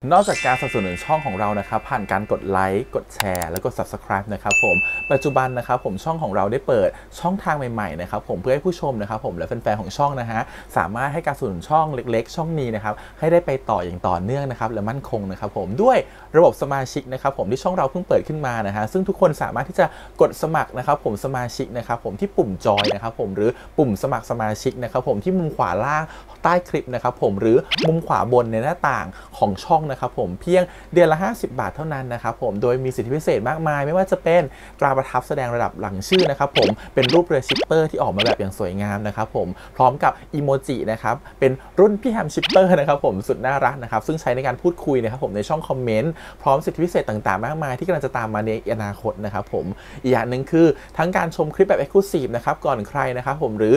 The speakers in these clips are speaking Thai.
นอกจากการสนับสนุนช่องของเรานะครับผ่านการกดไลค์กดแชร์แล้วก็ Subscribe นะครับผมปัจจุบันนะครับผมช่องของเราได้เปิดช่องทางใหม่ๆนะครับผมเพื่อให้ผู้ชมนะครับผมและแฟนๆของช่องนะฮะสามารถให้การสนับสนุนช่องเล็กๆช่องนี้นะครับให้ได้ไปต่ออย่างต่อเนื่องนะครับและมั่นคงนะครับผมด้วยระบบสมาชิกนะครับผมที่ช่องเราเพิ่งเปิดขึ้นมานะฮะซึ่งทุกคนสามารถที่จะกดสมัครนะครับผมสมาชิกนะครับผมที่ปุ่มจอยนะครับผมหรือปุ่มสมัครสมาชิกนะครับผมที่มุมขวาล่างใต้คลิปนะครับผมหรือมุมขวาบนในหน้าต่างของช่องนะครับผมเพียงเดือนละ50 บาทเท่านั้นนะครับผมโดยมีสิทธิพิเศษมากมายไม่ว่าจะเป็นตราประทับแสดงระดับหลังชื่อนะครับผมเป็นรูปเรือชิปเปอร์ที่ออกมาแบบอย่างสวยงามนะครับผมพร้อมกับอีโมจินะครับเป็นรุ่นพี่แฮมชิปเปอร์นะครับผมสุดน่ารักนะครับซึ่งใช้ในการพูดคุยนะครับผมในช่องคอมเมนต์พร้อมสิทธิพิเศษต่างๆมากมายที่กำลังจะตามมาในอนาคตนะครับผมอีกอย่างหนึ่งคือทั้งการชมคลิปแบบ Exclusive นะครับก่อนใครนะครับผมหรือ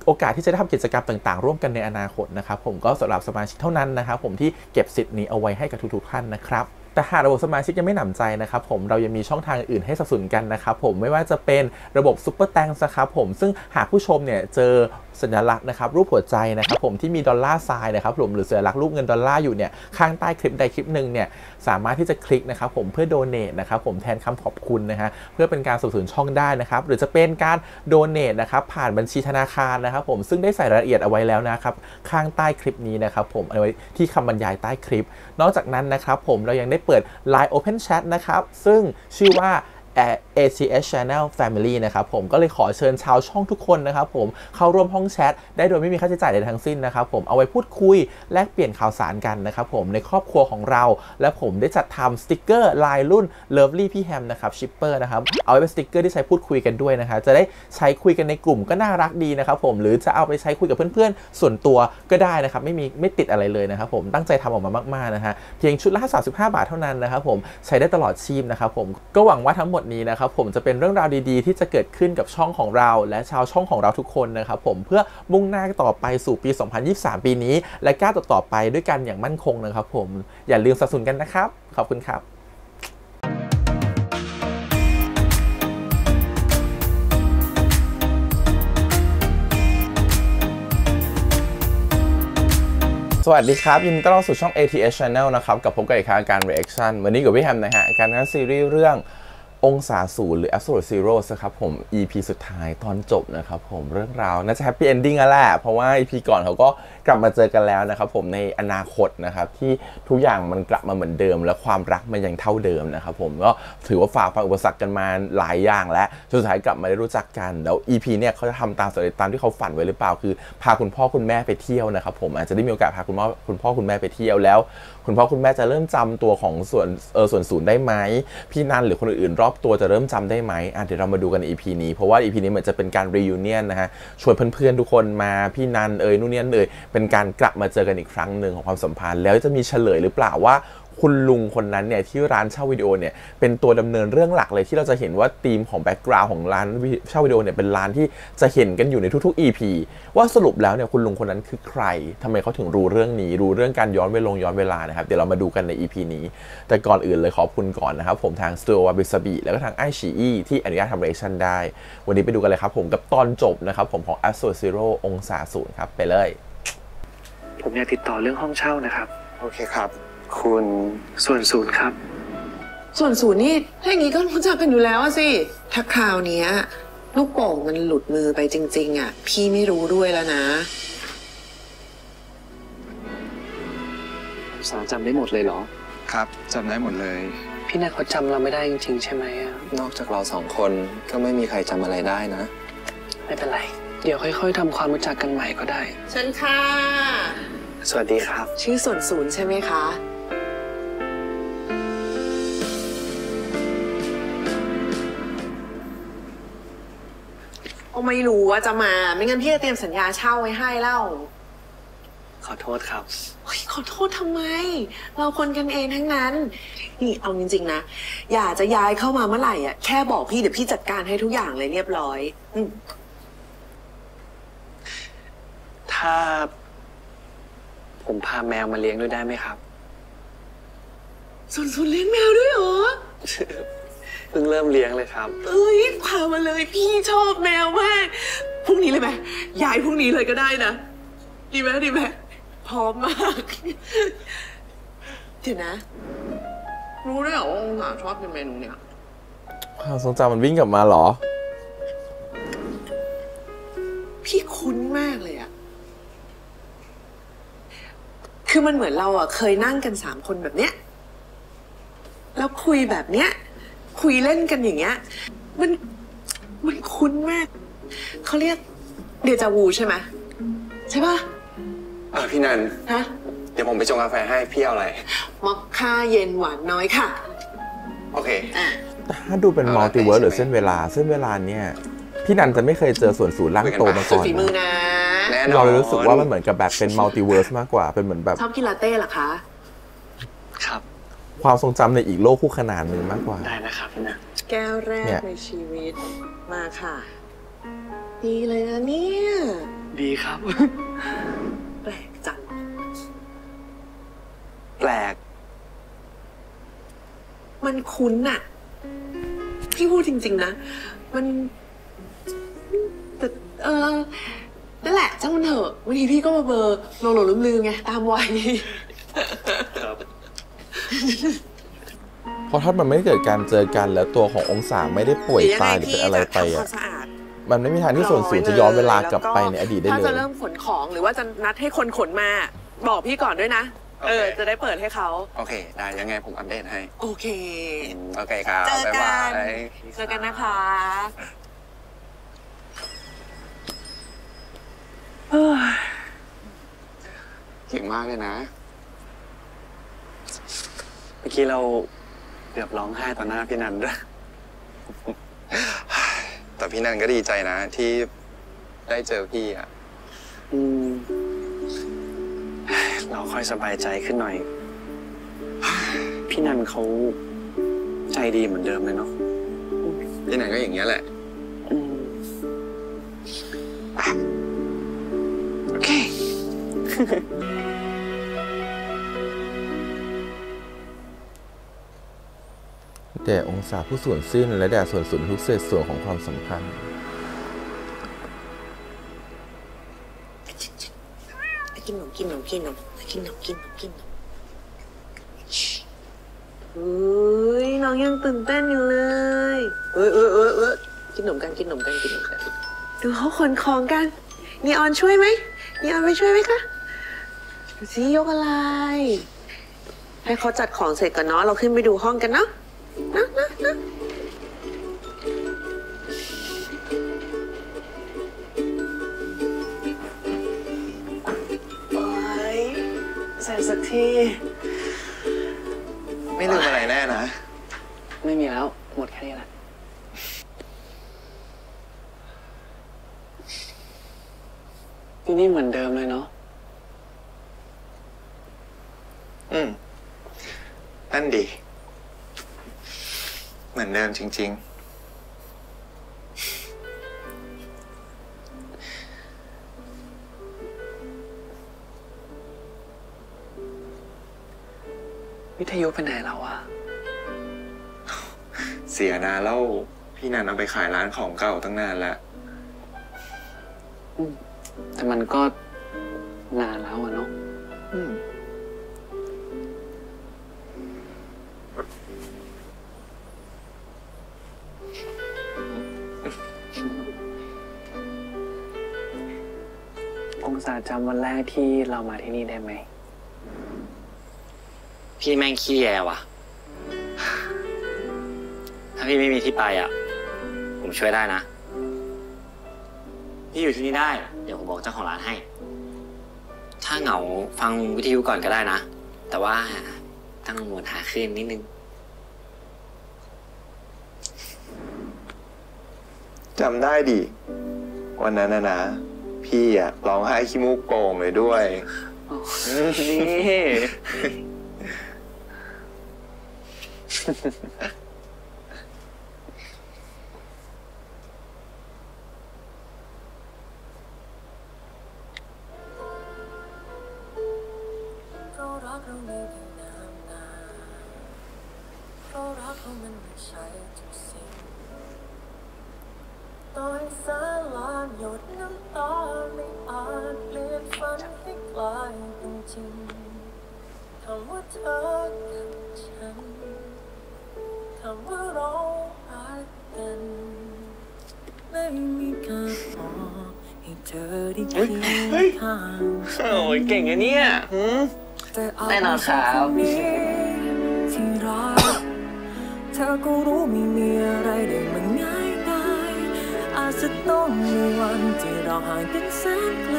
โอกาสที่จะได้ทำกิจกรรมต่างๆร่วมกันในอนาคตนะครับผมก็สำหรับสมาชิกเท่านั้นนะครับผมที่เก็บสิทธิ์นี้เอาไว้ให้กับทุกๆท่านนะครับแต่หากระบบสมาชิกยังไม่หนำใจนะครับผมเรายังมีช่องทางอื่นให้สนับสนุนกันนะครับผมไม่ว่าจะเป็นระบบซุปเปอร์แตงนะครับผมซึ่งหากผู้ชมเนี่ยเจอสัญลักษณ์นะครับรูปหัวใจนะครับผมที่มีดอลลาร์ไซน์นะครับผมหรือสัญลักษณ์รูปเงินดอลลาร์อยู่เนี่ยข้างใต้คลิปใดคลิปหนึ่งเนี่ยสามารถที่จะคลิกนะครับผมเพื่อโดเนทนะครับผมแทนคำขอบคุณนะฮะเพื่อเป็นการสนับสนุนช่องได้นะครับหรือจะเป็นการโดเนทนะครับผ่านบัญชีธนาคารนะครับผมซึ่งได้ใส่รายละเอียดเอาไว้แล้วนะครับข้างใต้คลิปนี้นะครับผมเอาไว้ที่คำบรรยายใต้คลิปนอกจากนั้นนะครับผมเรายังได้เปิด Line Open Chat นะครับซึ่งชื่อว่าACS Channel Family นะครับผมก็เลยขอเชิญชาวช่องทุกคนนะครับผมเข้าร่วมห้องแชทได้โดยไม่มีค่าใช้จ่ายใดทั้งสิ้นนะครับผมเอาไว้พูดคุยแลกเปลี่ยนข่าวสารกันนะครับผมในครอบครัวของเราและผมได้จัดทำสติกเกอร์ลายรุ่น Lovely พี่แฮมนะครับชิปเปอร์นะครับเอาไว้เป็นสติกเกอร์ที่ใช้พูดคุยกันด้วยนะครับจะได้ใช้คุยกันในกลุ่มก็น่ารักดีนะครับผมหรือจะเอาไปใช้คุยกับเพื่อนๆส่วนตัวก็ได้นะครับไม่ติดอะไรเลยนะครับผมตั้งใจทำออกมามากๆนะฮะเพียงชุดละ35 บาทเท่านั้นนะครับผมใช้ได้ตลอดชีพนะครับผมก็หวังว่าทั้งหมดนี้นะครับผมจะเป็นเรื่องราวดีๆที่จะเกิดขึ้นกับช่องของเราและชาวช่องของเราทุกคนนะครับผมเพื่อมุ่งหน้าต่อไปสู่ปี 2023 ปีนี้และก้าวต่อไปด้วยกันอย่างมั่นคงนะครับผมอย่าลืมสนับสนุนกันนะครับขอบคุณครับสวัสดีครับยินดีต้อนรับสู่ช่อง ATS Channel นะครับกับผมกับอีกครั้งการ Reaction วันนี้กับพี่แฮมนะฮะการงานซีรีส์เรื่ององศาศูนย์หรือ Absolute Zero นะครับผม EP สุดท้ายตอนจบนะครับผมเรื่องราวน่าจะ Happy Ending แล้วแหละเพราะว่า EP ก่อนเขาก็กลับมาเจอกันแล้วนะครับผมในอนาคตนะครับที่ทุกอย่างมันกลับมาเหมือนเดิมและความรักมันยังเท่าเดิมนะครับผมก็ถือว่าฝ่าฟันอุปสรรคกันมาหลายอย่างและสุดท้ายกลับมาได้รู้จักกันแล้ว EP เนี่ยเขาจะทำตามสำเร็จตามที่เขาฝันไว้หรือเปล่าคือพาคุณพ่อคุณแม่ไปเที่ยวนะครับผมอาจจะได้มีโอกาสพาคุณพ่อคุณแม่ไปเที่ยวแล้วคุณพ่อคุณแม่จะเริ่มจำตัวของส่วนศูนย์ได้ไหมพี่นันหรือคนอื่นๆรอบตัวจะเริ่มจำได้ไหมเดี๋ยวเรามาดูกันใน EP นี้เพราะว่า EP นี้เหมือนจะเป็นการ reunion นะฮะชวนเพื่อนๆทุกคนมาพี่นันนู่นนี่นั่นเป็นการกลับมาเจอกันอีกครั้งหนึ่งของความสัมพันธ์แล้วจะมีเฉลยหรือเปล่าว่าคุณลุงคนนั้นเนี่ยที่ร้านเช่าวิดีโอเนี่ยเป็นตัวดำเนินเรื่องหลักเลยที่เราจะเห็นว่าธีมของแบ็กกราวด์ของร้านเช่าวิดีโอเนี่ยเป็นร้านที่จะเห็นกันอยู่ในทุกๆ EP ว่าสรุปแล้วเนี่ยคุณลุงคนนั้นคือใครทำไมเขาถึงรู้เรื่องนี้รู้เรื่องการย้อนเวลานะครับเดี๋ยวเรามาดูกันใน EP นี้แต่ก่อนอื่นเลยขอบคุณก่อนนะครับผมทาง Studio Wasabi แล้วก็ทางไอชีอีที่อนุญาตทำเรีแอคชั่นได้วันนี้ไปดูกันเลยครับผมกับตอนจบนะครับผมของ Absolute Zero องศาศูนย์ครับไปเลยผมอยากติดต่อเรื่องห้องเช่านะครับโอเคครับคุณส่วนศูนย์ครับส่วนศูนย์นี่ถ้าอย่างนี้ก็รู้จักกันอยู่แล้วสิถ้าคราวนี้ลูกโป่งมันหลุดมือไปจริงๆพี่ไม่รู้ด้วยแล้วนะสาวจำได้หมดเลยเหรอครับจำได้หมดเลยพี่นัทเขาจำเราไม่ได้จริงๆใช่ไหมนอกจากเราสองคนก็ไม่มีใครจำอะไรได้นะไม่เป็นไรเดี๋ยวค่อยๆทำความรู้จักกันใหม่ก็ได้เชิญค่ะสวัสดีครับชื่อส่วนศูนย์ใช่ไหมคะไม่รู้ว่าจะมาไม่งั้นพี่จะเตรียมสัญญาเช่าไว้ให้แล้วขอโทษครับขอโทษทำไมเราคนกันเองทั้งนั้นนี่เอาจริงๆนะอยากจะย้ายเข้ามาเมื่อไหร่แค่บอกพี่เดี๋ยวพี่จัดการให้ทุกอย่างเลยเรียบร้อยถ้าผมพาแมวมาเลี้ยงด้วยได้ไหมครับส่วนเลี้ยงแมวด้วยเหรอเพิ่งเริ่มเลี้ยงเลยครับพามาเลยพี่ชอบแมวมากพรุ่งนี้เลยไหมย้ายพรุ่งนี้เลยก็ได้นะดีไหมพร้อมมาก เดี๋ยวนะ รู้ได้เหรอว่าองศาชอบกินเมนูเนี่ย ความทรงจำมันวิ่งกลับมาเหรอ พี่คุ้นมากเลยอะคือมันเหมือนเราอะเคยนั่งกัน3 คนแบบเนี้ยแล้วคุยแบบเนี้ยคุยเล่นกันอย่างเงี้ยมันคุ้นมากเขาเรียกเดจาวูใช่ไหมใช่ปะ พี่นัน ฮะ เดี๋ยวผมไปชงกาแฟให้พี่เอาอะไร มอคค่าเย็นหวานน้อยค่ะ โอเค ถ้าดูเป็นมัลติเวิร์สหรือเส้นเวลาเนี่ยพี่นันจะไม่เคยเจอส่วนศูนย์ร่างโตมา สุ ก่ ด อน ฝีมือนะ แน่นอน เราเลยรู้สึกว่ามันเหมือนกับแบบเป็นมัลติเวิร์สมากกว่าเป็นเหมือนแบบ ชอบกินลาเต้เหรอคะ ครับ ความทรงจำในอีกโลกคู่ขนานหนึ่งมากกว่า ได้นะครับพี่นะ แก้วแร เนี่ ก ย ในชีวิตมาค่ะ ดีเลยนะเนี่ย ดีครับ แปลกจัง แปลก มันคุ้นอะพี่พูดจริงๆนะ มันแต่นั่นแหละช่างมันเถอะบางทีพี่ก็มาเบอร์หลงลืมๆไงตามวัย ครับ เพราะถ้ามันไม่เกิดการเจอกันแล้วตัวขององศาไม่ได้ป่วยตายหรือเป็นอะไรไป ทำควา อ่ะ มสะอาด มันไม่มีทางที่ส่วนศูนย์จะย้อนเวลากลับไปในอดีตได้ ถ้า เล จะ ย เริ่มขนของหรือว่าจะนัดให้คนขนมา บอกพี่ก่อนด้วยนะ จะได้เปิดให้เขา โอเค ได้ยังไงผมอัปเดตให้ โอเค โอเคครับ เจอกัน บ๊ายบาย เจอกันนะคะ เก่งมากเลยนะ เมื่อกี้เราเกือบร้องไห้ต่อหน้าพี่นันด้วย แต่พี่นันก็ดีใจนะ ที่ได้เจอพี่อ่ะ อืม เราค่อยสบายใจขึ้นหน่อย พี่นันเขาใจดีเหมือนเดิมเลยเนาะ พี่นันก็อย่างเงี้ยแหละ อืม โอเค แด่องศาผู้ส่วนสิ้นและแด่ส่วนศูนย์ทุกเศษส่วนของความสัมพันธ์ กินหนมเฮ้ยน้องยังตื่นเต้นอยู่เลยกินหนมกันดูเขาขนของกันนีออนช่วยไหมนีออนไปช่วยไหมคะดูสิยกอะไร ให้เขาจัดของเสร็จก่อนเนาะเราขึ้นไปดูห้องกันเนาะนะโอ้ยเสร็จสักที ไม่ลืมอะไรแน่นะ ไม่มีแล้ว หมดแค่นี้แหละ ที่นี่เหมือนเดิมเลยเนาะ นั่นดี เหมือนเดิมจริง วิทยุไปไหนแล้วอะ ๆ เสียนาแล้วพี่นันเอาไปขายร้านของเก่าตั้งนานแล้ว แต่มันก็นานแล้วอะเนาะ องศาจำวันแรกที่เรามาที่นี่ได้ไหม พี่แม่งขี้แยว่ะ ถ้าพี่ไม่มีที่ไปอ่ะ ผมช่วยได้นะ พี่อยู่ที่นี่ได้ เดี๋ยวผมบอกเจ้าของร้านให้ ถ้าเหงาฟังวิทยุก่อนก็ได้นะ แต่ว่าต้องหมวดหาคลื่นนิดนึง จำได้ดิ วันนั้นนะ พี่อะร้องไห้ขี้มูกโป่งเลยด้วย นี่ เรารักเรามีกันนานนานเรารักเรามันไม่ใช่ทุกสิ่งต่อให้แสนล้านหยดน้ำตาไม่อาจเปลี่ยนฝันให้กลายเป็นจริงท ำว่าเธอกับฉันคำว่าเรารักกันไม่มีการบอกให้เธอได้เคียงข้าง โอ้ยเก่งอะเนี่ย แน่นอนครับที่รักเธอก็รู้ไม่มีอะไรได้มันง่ายได้อาจจะต้องมีวันที่เราห่างกันแสนไกล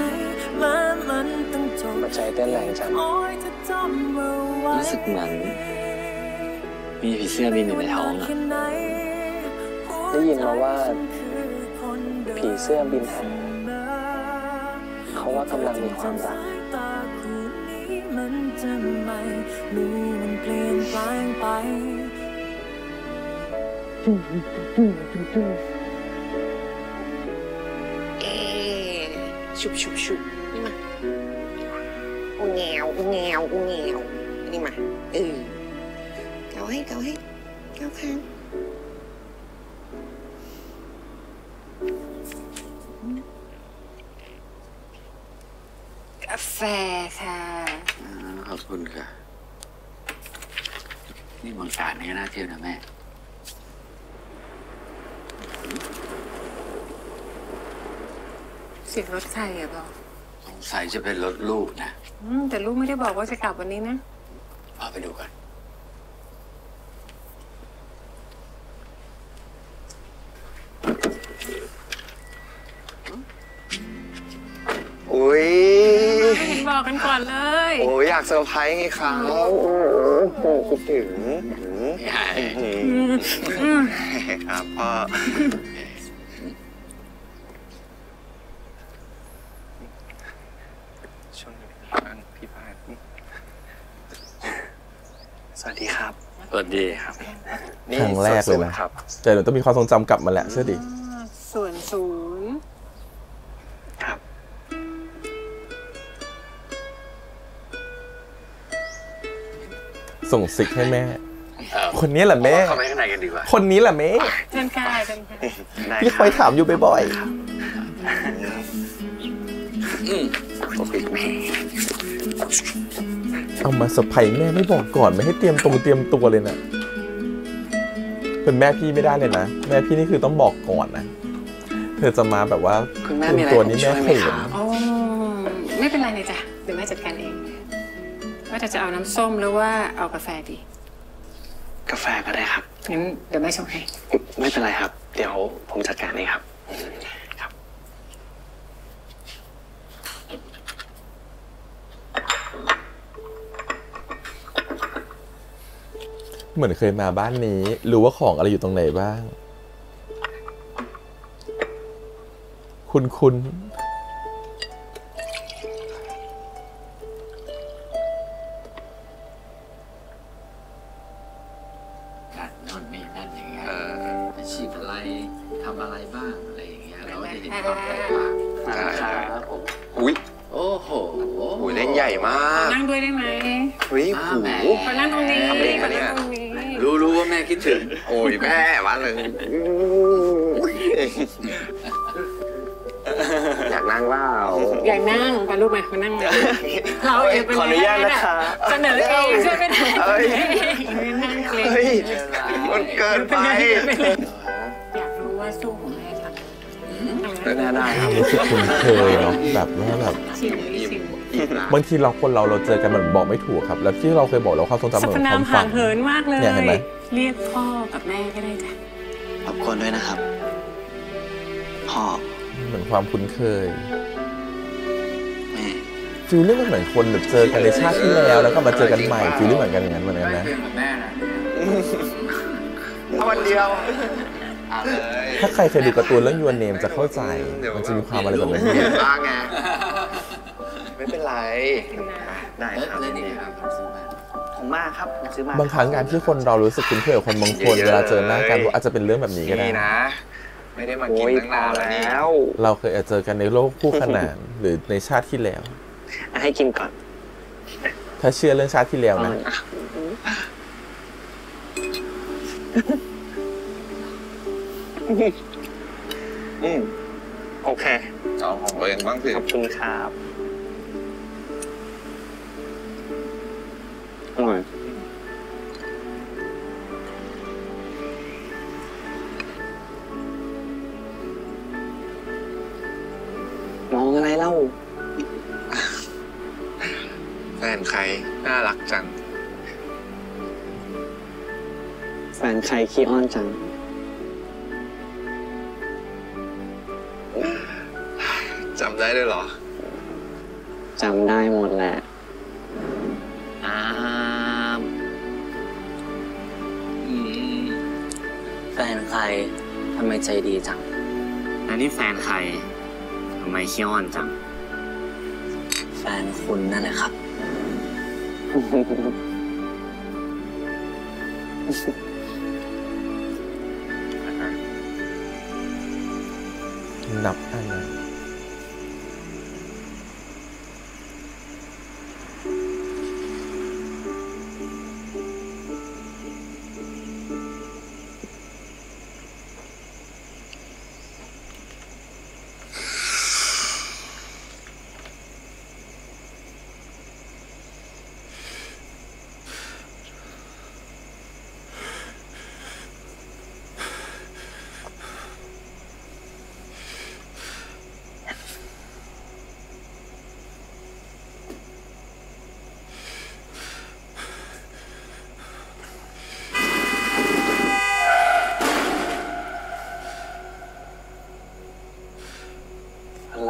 แม้มันต้องจบ หัวใจเต้นแรงจัง คอยเธอจำเอาไว้ รู้สึกเหมือนมีผีเสื้อบินอยู่ในท้องอะ ได้ยินมาว่าผีเสื้อบินหาเขาว่ากำลังมีความรัก มันจะไม่มีวันเปลี่ยนแปลงไป ชุบชุบชุบนี่มาอูแงวอูแงวอูแงวนี่มาเกาให้เกาข้างกาแฟค่ะ ขอบคุณค่ะนี่เมืองการนี่น่าเที่ยวนะแม่ เสียงรถใครอะบอก สงสัยจะเป็นรถลูกนะ แต่ลูกไม่ได้บอกว่าจะกลับวันนี้นะ พาไปดูกัน อุ้ย ไม่เห็นบอกกันก่อนเลย โอ้ยอยากเซอร์ไพรส์ไงครับคิดถึงครับพ่อช่วงนี้พี่พายสวัสดีครับ สวัสดีครับ ครั้งแรกเลยนะแต่เดี๋ยวต้องมีความทรงจำกลับมาแหละเชื่อดิ ส่วนศูนย์ ครับ ส่งซิกให้แม่ คนนี้แหละแม่ เข้าไปข้างในกันดีกว่า คนนี้แหละแม่ เชิญค่ะเชิญค่ะ พี่คอยถามอยู่บ่อย ปกปิดแม่ ๆเอามาเซอร์ไพรส์แม่ไม่บอกก่อนไม่ให้เตรียมตัวเลยนะเป็นแม่พี่ไม่ได้เลยนะแม่พี่นี่คือต้องบอกก่อนนะเธอจะมาแบบว่า คุณแม่มีอะไร ตัว ผม นี้ ช่ แม่ วยไหม เขิ ครั น บ โอ้ไม่เป็นไรเลยจ้ะเดี๋ยวแม่จัดการเอง ว่าจะเอาน้ำส้มหรือว่าเอากาแฟดี กาแฟก็ได้ครับ งั้นเดี๋ยวแม่ชงให้ ไม่เป็นไรครับ เดี๋ยวผมจัดการเองครับ ครับ เหมือนเคยมาบ้านนี้รู้ว่าของอะไรอยู่ตรงไหนบ้าง คุณ นั่นนู่นนี่นั่นอย่างเงี้ยอาชีพอะไรทำอะไรบ้างอะไรอย่างเงี้ยเราก็จะเห็นความแตกต่าง ครับผมอุ้ย โอ้โห อุ้ยเล่นใหญ่มาก นั่งด้วยได้ไหม เฮ้ย อ้า หู แม่ ขอนั่งตรงนี้ ทำเอง ขอ ปะเนี่ นั่ ย งตรงนี้ รู้ว่าแม่คิดถึง โอ้ยแม่มาเลยอยากนั่งเปล่า อยากนั่งไปลูกมานั่งเลยเราเองเป็น ขออนุญาตนะคะ เสนอเองช่วยไม่ได้ เอ้ย นั่งเกรง เฮ้ยมันเกินไป อยากรู้ว่าสู้ของแม่ทำ แน่ได้ครับ รู้สึกคุ้นเคยเนาะแบบว่าแบบ ชิม บางทีคนเราเจอกันมันบอกไม่ถูกครับ แล้วที่เราเคยบอกเราความทรงจำ สร เห ร มื พ อน นา ค ม วาม ห่า ฝั ง น เหินมากเลย เนี่ยเห็นไหม เรียกพ่อกับแม่ก็ได้จ้ะ รบกวนด้วยนะครับ พ่อ เหมือนความคุ้นเคย แม่ ฟิลลิ่งมันเหมือนคนแบบเจอกันในชาติที่แล้วก็มาเจอกันใหม่ฟิลลิ่งเหมือนกันอย่างนั้นเหมือนกันนะ เพื่อนกับแม่นะ เอาวันเดียว ถ้าใครเคยดูการ์ตูนเรื่อง Your Name จะเข้าใจมันจะมีความอะไรแบบนั้นอยู่ เห็นบ้างไงไม่เป็นไร ได้ครับ เล่นอีกครับ ผมมาครับผมซื้อมา บางครั้งการที่คนเรารู้สึกคุ้นเคยกับคนบางคนเวลาเจอหน้ากันอาจจะเป็นเรื่องแบบนี้ก็ได้ นี่นะ ไม่ได้มากิน โอ้ย ตั้งนานแล้วนี่ แล้ว เราเคยอาจเจอกันในโลกคู่ขนานหรือในชาติที่แล้ว ให้กินก่อน ถ้าเชื่อเรื่องชาติที่แล้วนะ โอเคเอาของตัวเองบ้างสิ ขอบคุณครับ เล่า แฟนใครน่ารักจัง แฟนใครขี้อ้อนจัง จำได้ด้วยเหรอ จำได้หมดแหละ แฟนใครทำไมใจดีจังแล้วนี่แฟนใครทำไมขี้อ้อนจัง แฟนคุณนั่นแหละครับ นับอะไร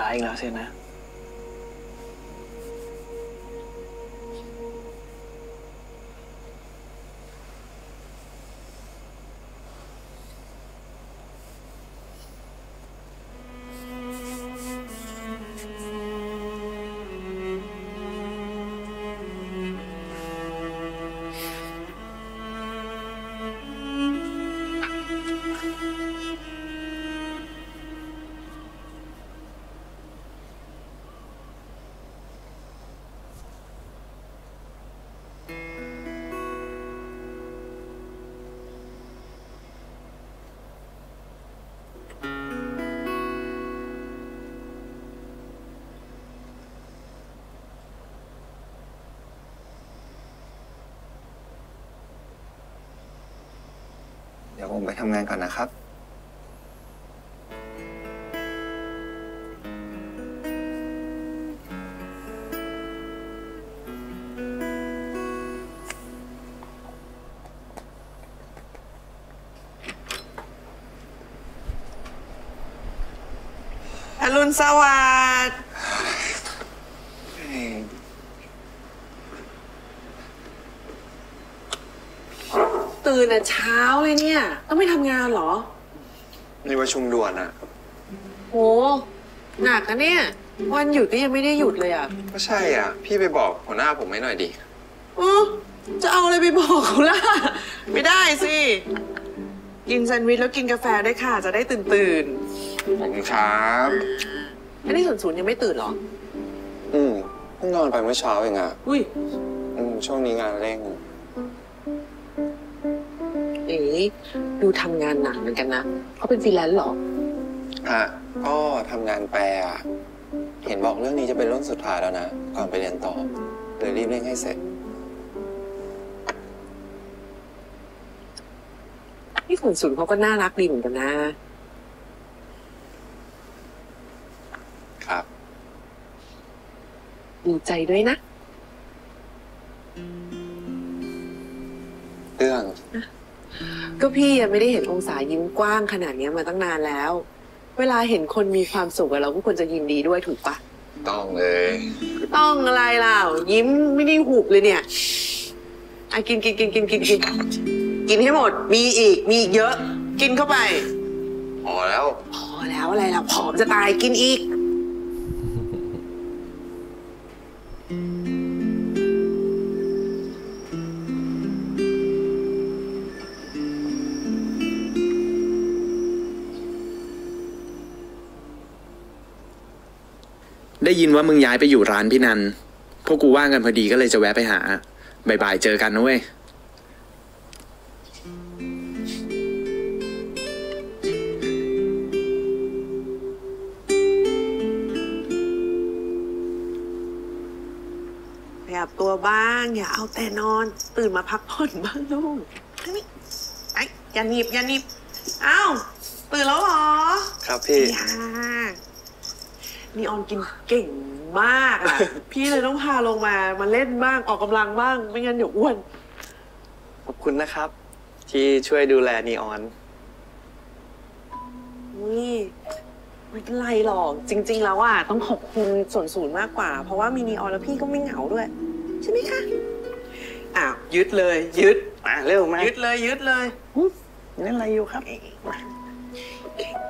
ร้ายอีกแล้วสินะ เดี๋ยวผมไปทำงานก่อนนะครับ อรุณสวัสดิ์ตื่นแต่เช้าเลยเนี่ย ต้องไปทำงานเหรอ มีประชุมด่วนอะ โหหนักนะเนี่ย วันหยุดก็ยังไม่ได้หยุดเลยอ่ะ ก็ใช่อ่ะ พี่ไปบอกหัวหน้าผมให้หน่อยดิ จะเอาอะไรไปบอกเขาล่ะ ไม่ได้สิ กินแซนด์วิชแล้วกินกาแฟด้วยค่ะ จะได้ตื่น ผมครับ อันนี้ศูนย์ยังไม่ตื่นเหรอ เพิ่งนอนไปเมื่อเช้าเองอะ อุ้ย ช่วงนี้งานเร่ง อย่างนี้ดูทำงานหนักเหมือนกันนะเขาเป็นฟรีแลนซ์เหรอ ก็ทำงานแปลอะเห็นบอกเรื่องนี้จะเป็นเรื่องสุดท้ายแล้วนะ ก่อนไปเรียนต่อเลยรีบเร่งให้เสร็จ ที่ศูนย์เขาก็น่ารักดีเหมือนกันนะ ครับ ดีใจด้วยนะ เรื่อง ก็พี่ยังไม่ได้เห็นองศายิ้มกว้างขนาดนี้มาตั้งนานแล้ว เวลาเห็นคนมีความสุขเราก็ควรจะยินดีด้วยถูกปะ ต้องเลย ต้องอะไรล่ะยิ้มไม่ได้หุบเลยเนี่ยกินกินให้หมดมีอีกเยอะ กินเข้าไป พอแล้ว พอแล้วอะไรล่ะผอมจะตายกินอีกได้ยินว่ามึงย้ายไปอยู่ร้านพี่นัน พวกกูว่างกันพอดีก็เลยจะแวะไปหา บ่ายๆเจอกันนะเว้ย ขยับตัวบ้างอย่าเอาแต่นอนตื่นมาพักผ่อนบ้างลูกนี่อย่าหนีบอ้าวตื่นแล้วเหรอ ครับพี่ อย่า นีออนกินเก่งมากอ่ะ พี่เลยต้องพาลงมาเล่นบ้างออกกำลังบ้างไม่งั้นเดี๋ยวอ้วน ขอบคุณนะครับ ที่ช่วยดูแลนีออน นี่ไม่เป็นไรหรอกจริง ๆ แล้วอ่ะต้องขอบคุณส่วนศูนย์มากกว่า เพราะว่ามีนีออนแล้วพี่ก็ไม่เหงาด้วยใช่ไหมคะอ้าวยึดเลยยึด มาเร็วมา ยึดเลยเล่นอะไรอยู่ครับ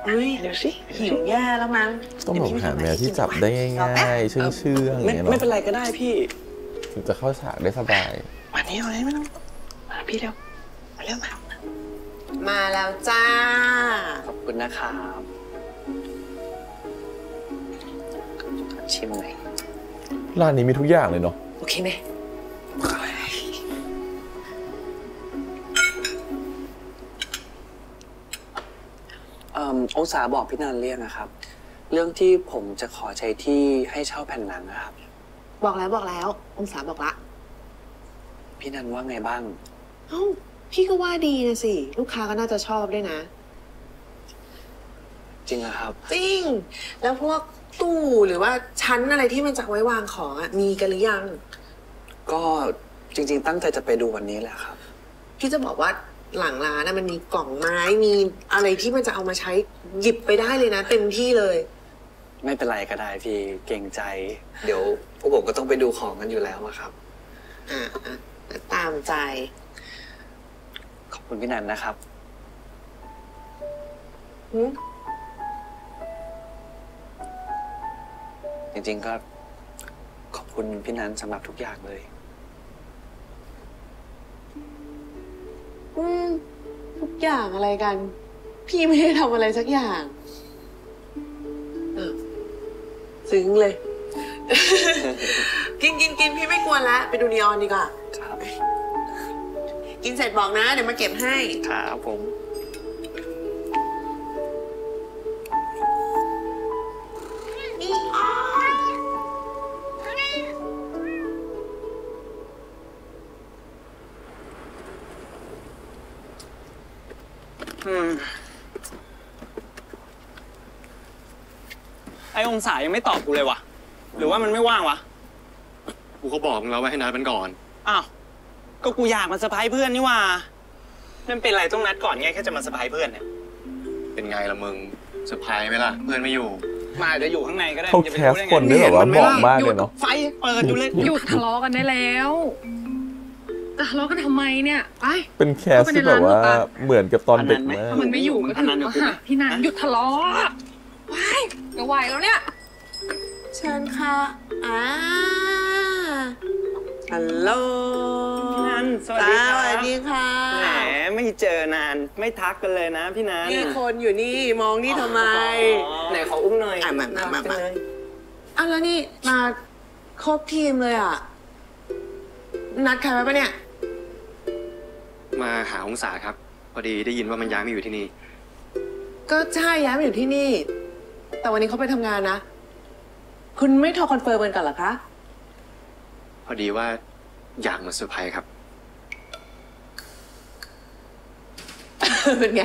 เฮ้ย เดี๋ยวสิ หิวแย่แล้วมั้ง ต้องบอกหาแมวที่จับได้ง่ายๆเชื่องๆอย่างเงี้ย ไม่ เนาะ เป็นไรก็ได้พี่ ถึงจะเข้าฉากได้สบาย มานี่เอาเลยไม่ต้องมาพี่เร็วมาเร็วมา มาแล้วจ้า ขอบคุณนะครับชิมหน่อย ร้านนี้มีทุกอย่างเลยเนาะ โอเคไหม องศาบอกพี่นันเรียกนะครับ เรื่องที่ผมจะขอใช้ที่ให้เช่าแผ่นหนังนะครับ บอกแล้วองศาบอกละ พี่นันว่าไงบ้าง เอ้าพี่ก็ว่าดีนะสิลูกค้าก็น่าจะชอบด้วยนะ จริงเหรอครับ จริง แล้วพวกตู้หรือว่าชั้นอะไรที่มันจะไว้วางของอ่ะมีกันหรือยัง ก็จริง ๆ ตั้งใจจะไปดูวันนี้แหละครับ พี่จะบอกว่าหลังร้านนะมันมีกล่องไม้มีอะไรที่มันจะเอามาใช้หยิบไปได้เลยนะเต็มที่เลย ไม่เป็นไรก็ได้พี่เกรงใจ เดี๋ยวพวกผมก็ต้องไปดูของกันอยู่แล้วอะครับ อ่าตามใจ ขอบคุณพี่นันนะครับ หืม จริงๆก็ขอบคุณพี่นันสำหรับทุกอย่างเลย ทุกอย่างอะไรกัน พี่ไม่ได้ทำอะไรสักอย่างซึ้งเลย กินพี่ไม่กลัวละไปดูนีออนดีกว่า ครับ กินเสร็จบอกนะเดี๋ยวมาเก็บให้ ครับผม นีออน ไอ้องศายังไม่ตอบกูเลยวะหรือว่ามันไม่ว่างวะ กูก็บอกมึงแล้วว่าให้นัดมันก่อน อ้าวก็กูอยากมาเซอร์ไพรส์เพื่อนนี่ว่านั่นเป็นไรต้องนัดก่อนไงแค่จะมาเซอร์ไพรส์เพื่อนเนี่ย เป็นไงล่ะมึงเซอร์ไพรส์ไหมล่ะ เพื่อนไม่อยู่ มาเดี๋ยวอยู่ข้างในก็ได้ เขา จะไป แคส รู้ได้ไง คนได้แบบว่าเหมาะมากเลยเนาะ ไฟเปิดอยู่เลย หยุดทะเลาะกันได้แล้วจะทะเลาะกันทำไมเนี่ยไป เป็นแคสที่แบบว่าเหมือนกับตอนเด็กมาก มันไม่อยู่ก็ถึงมาหาพี่นันหยุดทะเลาะว้ายจะไหวแล้วเนี่ย เชิญค่ะฮัลโหล พี่นันสวัสดีครับ สวัสดีค่ะ แหมไม่เจอนานไม่ทักกันเลยนะพี่นัน นี่คนอยู่นี่มองนี่ทำไม ไหนขออุ้มหน่อย มา รักจังเลย อ้าวแล้วนี่มาครบทีมเลยอ่ะ นัดใครไว้ปะเนี่ย มาหาองศาครับ พอดีได้ยินว่ามันย้ายมาอยู่ที่นี่ ก็ใช่ย้ายมาอยู่ที่นี่ แต่วันนี้เขาไปทำงานนะ คุณไม่โทรคอนเฟิร์มกันก่อนเหรอคะ พอดีว่าอยากมาเซอร์ไพรส์ครับ เป็นไง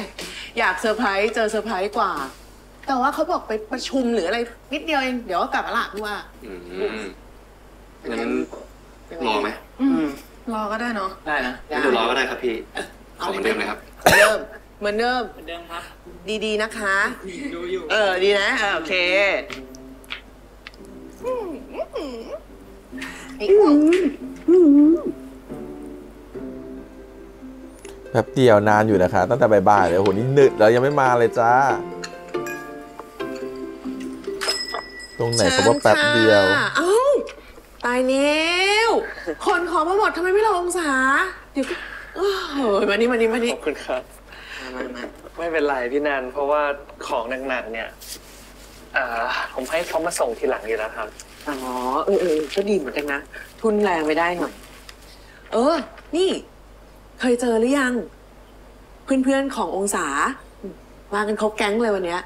อยากเซอร์ไพรส์เจอเซอร์ไพรส์กว่า แต่ว่าเขาบอกไปประชุมหรืออะไรนิดเดียวเอง เดี๋ยวก็กลับมาละพี่ว่า งั้นรอไหม รอก็ได้เนาะ ได้นะ ไม่ต้องรอก็ได้ครับพี่ ขอเหมือนเดิมเลยครับ เหมือนเดิม เหมือนเดิมครับ ดีๆนะคะ ดูอยู่ ดีนะโอเค แป๊บเดียวนานอยู่นะคะ ตั้งแต่บ่ายๆเลยโอ้โหนี่นึกแล้วยังไม่มาเลยจ้า ตรงไหนเขาว่าแป๊บเดียว เอ้าตายแล้วคนของมาหมดทำไมไม่รอองศาเดี๋ยวก็โอ้โหมานี่ ขอบคุณครับ มา ไม่เป็นไรพี่นันเพราะว่าของหนักๆเนี่ยผมให้เขามาส่งทีหลังอยู่แล้วครับ อ๋อก็ดีเหมือนกันนะ ทุนแรงไปได้หน่อย นี่ เคยเจอหรือยัง เพื่อนๆขององศามากันครบแก๊งเลยวันเนี้ย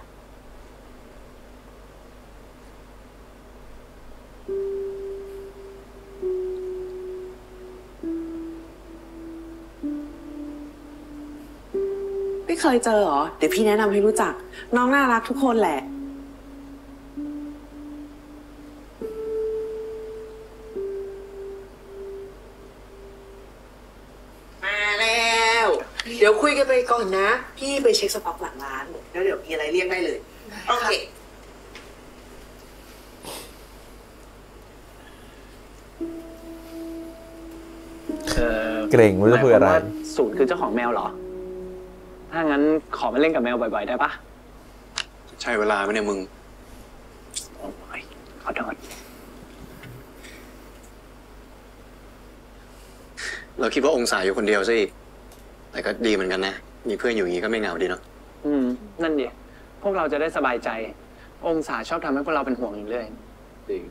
ไม่เคยเจอเหรอ เดี๋ยวพี่แนะนำให้รู้จัก น้องน่ารักทุกคนแหละ เดี๋ยวคุยกันไปก่อนนะ พี่ไปเช็คสต็อกหลังร้านแล้วเดี๋ยวมีอะไรเรียกได้เลย โอเค เกรงไม่รู้จะคุยอะไร สูตรคือเจ้าของแมวเหรอ ถ้างั้นขอมาเล่นกับแมวบ่อยๆได้ปะ ใช่เวลาไหมเนี่ยมึง โอ้ยขอโทษ เราคิดว่าองศาอยู่คนเดียวซะอีกแต่ก็ดีเหมือนกันนะ มีเพื่อนอยู่อย่างนี้ก็ไม่เหงาดีเนาะ นั่นดิพวกเราจะได้สบายใจ องศาชอบทำให้พวกเราเป็นห่วงอยู่เรื่อย จริง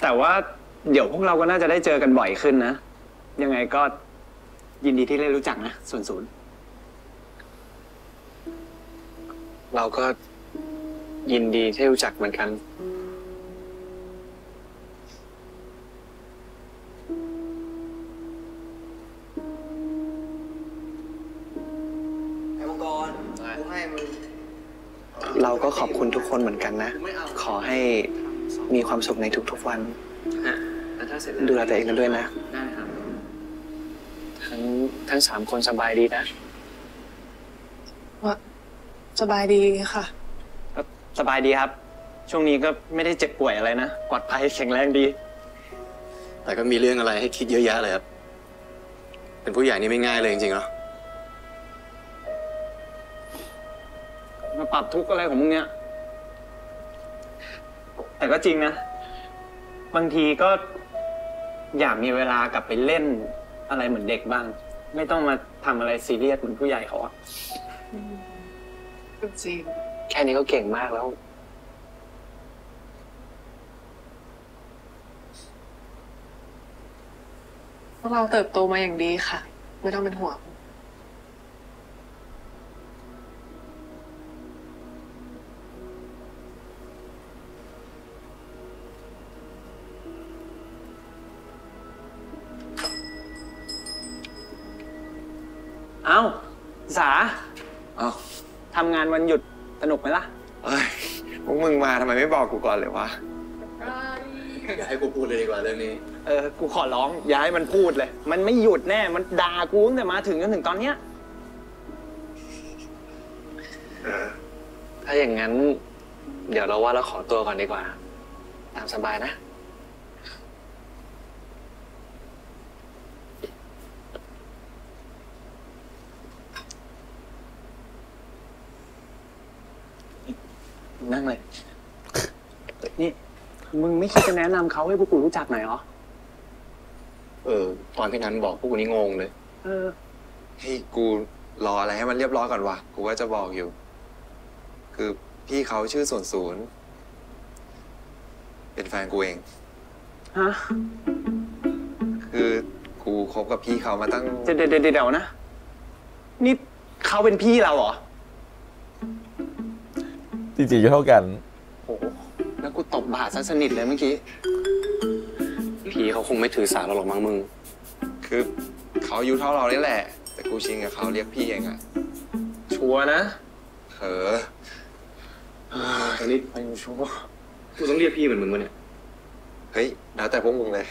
แต่ว่าเดี๋ยวพวกเราก็น่าจะได้เจอกันบ่อยขึ้นนะ ยังไงก็ยินดีที่ได้รู้จักนะส่วนศูนย์ เราก็ยินดีที่รู้จักเหมือนกันเราก็ขอบคุณทุกคนเหมือนกันนะ ขอให้มีความสุขในทุกๆวันดูแลตัวเองกันด้วยนะ ได้ครับ ทั้ง3 คนสบายดีนะ สบายดีค่ะ สบายดีครับ ช่วงนี้ก็ไม่ได้เจ็บป่วยอะไรนะปลอดภัยแข็งแรงดี แต่ก็มีเรื่องอะไรให้คิดเยอะแยะเลยครับ เป็นผู้ใหญ่นี่ไม่ง่ายเลยจริงๆเนาะ มาปรับทุกข์อะไรของมึงเนี่ย แต่ก็จริงนะ บางทีก็อยากมีเวลากลับไปเล่นอะไรเหมือนเด็กบ้าง ไม่ต้องมาทำอะไรซีเรียสเหมือนผู้ใหญ่เขาอะจริง แค่นี้ก็เก่งมากแล้ว พวกเราเติบโตมาอย่างดีค่ะ ไม่ต้องเป็นห่วง เอ้าสา เอ้า ทำงานวันหยุดสนุกไหมล่ะ เฮ้ยพวกมึงมาทำไมไม่บอกกูก่อนเลยวะ อย่าให้กูพูดเลยดีกว่าเรื่องนี้ กูขอร้องอย่าให้มันพูดเลย มันไม่หยุดแน่ มันด่ากูตั้งแต่มาถึงจนถึงตอนเนี้ย ถ้าอย่างนั้น เดี๋ยวเราว่าเราขอตัวก่อนดีกว่า ตามสบายนะ นั่งเลย นี่ มึงไม่คิดจะแนะนำเขาให้พวกกูรู้จักหน่อยเหรอ ตอนพี่นั้นบอกพวกกูนี่งงเลย เฮ้ยกูรออะไรให้มันเรียบร้อยก่อนวะ กูว่าจะบอกอยู่ คือพี่เขาชื่อส่วนศูนย์ เป็นแฟนกูเอง ฮะ คือกูคบกับพี่เขามาตั้ง เดี๋ยวนะ นี่เขาเป็นพี่เราเหรอ จริงๆก็เท่ากัน โอ้โหแล้วกูตบบาดซะสนิทเลยเมื่อกี้ พี่เขาคงไม่ถือสาเราหรอกมั้งมึง คือเขาอายุเท่าเรานี่แหละ แต่กูชินกับเขาเรียกพี่เองอะ ชัวร์นะ ตอนนี้ไปชัวกูต้องเรียกพี่เหมือนมึงวะเนี่ย เฮ้ย แล้วแต่พวกมึงเลย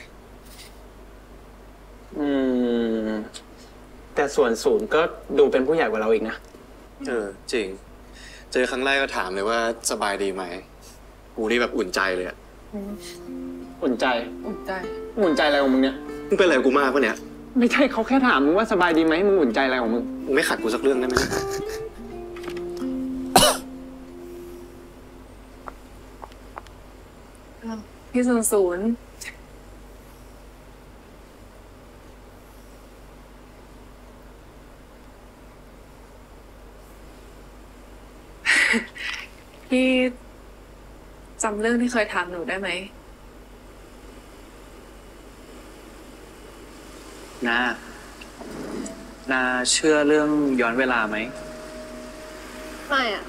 แต่ส่วนศูนย์ก็ดูเป็นผู้ใหญ่กว่าเราอีกนะ จริง เจอครั้งแรกก็ถามเลยว่าสบายดีไหม กูนี่แบบอุ่นใจเลยอะ อุ่นใจ อุ่นใจ อุ่นใจอะไรของมึงเนี่ย มึงเป็นอะไรกับกูมากปะเนี่ย ไม่ใช่เขาแค่ถามมึงว่าสบายดีไหมมึงอุ่นใจอะไรของมึง มึงไม่ขัดกูสักเรื่องได้ไหม พี่ศูนย์พี่จำเรื่องที่เคยถามหนูได้ไหม นาเชื่อเรื่องย้อนเวลาไหม ไม่อะ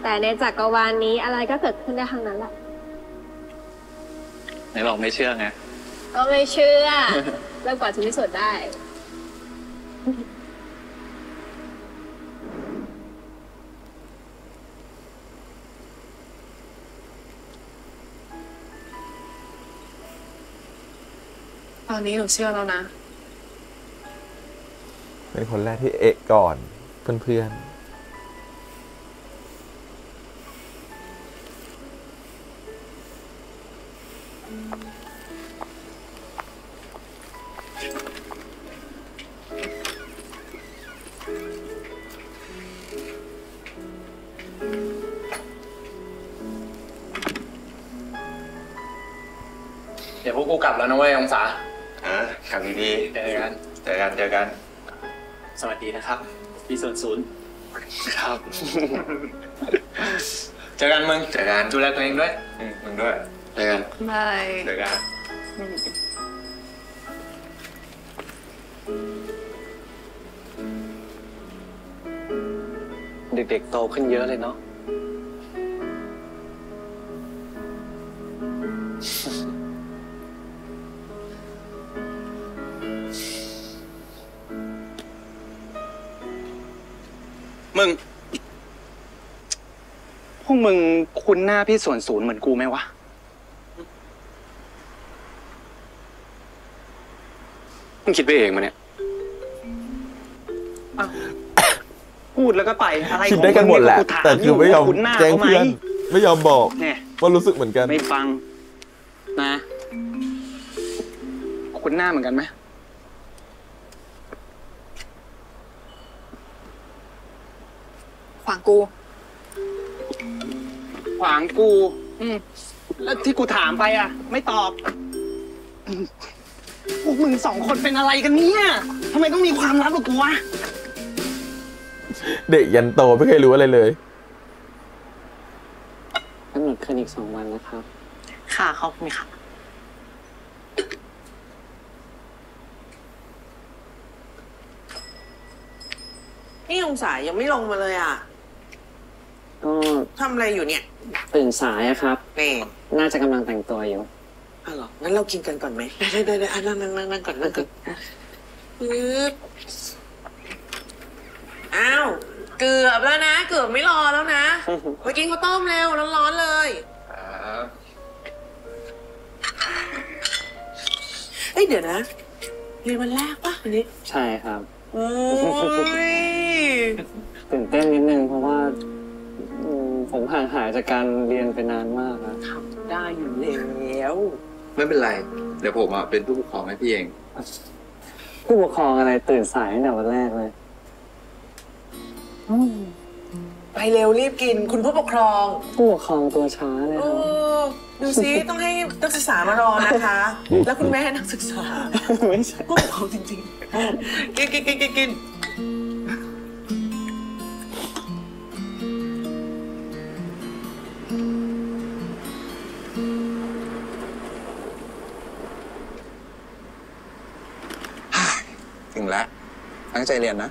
แต่ในจักรวาลนี้อะไรก็เกิดขึ้นได้ทั้งนั้นแหละ ไหนบอกไม่เชื่อไง ก็ไม่เชื่อ เริ่มกว่าจะพิสูจน์ได้ พ ตอนนี้หนูเชื่อแล้วนะ เป็นคนแรกที่เอะก่อนเพื่อนเดี๋ยวพวกกูกลับแล้วนะเว้ยองศาก ลับดีๆเจอกัน สวัสดีนะครับพี่ส่วนศูนย์ ครับ เจอกันมึงดูแลตัวเองด้วย มึงด้วยเจอกัน บาย เจอกัน เด็กๆโตขึ้นเยอะเลยเนาะ มึง พวกมึงคุ้นหน้าพี่ส่วนศูนย์เหมือนกูไหมวะ มึงคิดไปเองมาเนี่ย พูดแล้วก็ไปอะไร ๆคิดได้กันหมดแหละแต่คือไม่ยอมแจ้งเพื่อนไม่ยอมบอก เนี่ย ว่ารู้สึกเหมือนกันไม่ฟังนะคุ้นหน้าเหมือนกันไหม ขวางกู ขวางกู แล้วที่กูถามไปอ่ะ ไม่ตอบ พวกมึงสองคนเป็นอะไรกันเนี่ยทำไมต้องมีความลับกับกูวะ เด็กยันโตไม่เคยรู้อะไรเลย กำหนดคลินิก2 วันนะครับ ค่ะขอบคุณค่ะนี่องศายังไม่ลงมาเลยอ่ะ ก็ ทำอะไรอยู่เนี่ย ตื่นสายอะครับ นี่ น่าจะกำลังแต่งตัวอยู่ อ้าวเหรองั้นเรากินกันก่อนไหมได้นั่งก่อนปึ๊บอ้าวเกือบแล้วนะเกือบไม่รอแล้วนะไปกินข้าวต้มเร็วร้อนๆเลยเอ้ยเดี๋ยวนะเรียนวันแรกปะวันนี้ ใช่ครับ โอ้ย ตื่นเต้นนิดนึงเพราะว่าผมห่างหายจากการเรียนไปนานมากนะ ทำได้อยู่แล้ว ไม่เป็นไร เดี๋ยวผมเป็นผู้ปกครองให้พี่เอง ผู้ปกครองอะไรตื่นสายตั้งแต่วันแรกเลย ไปเร็วรีบกินคุณผู้ปกครอง ผู้ปกครองตัวช้าเลยครับ ดูซิต้องให้นักศึกษามารอนะคะ แล้วคุณแม่ให้นักศึกษา ไม่ใช่ ผู้ปกครองจริงๆกินถึงแล้ว ตั้งใจเรียนนะ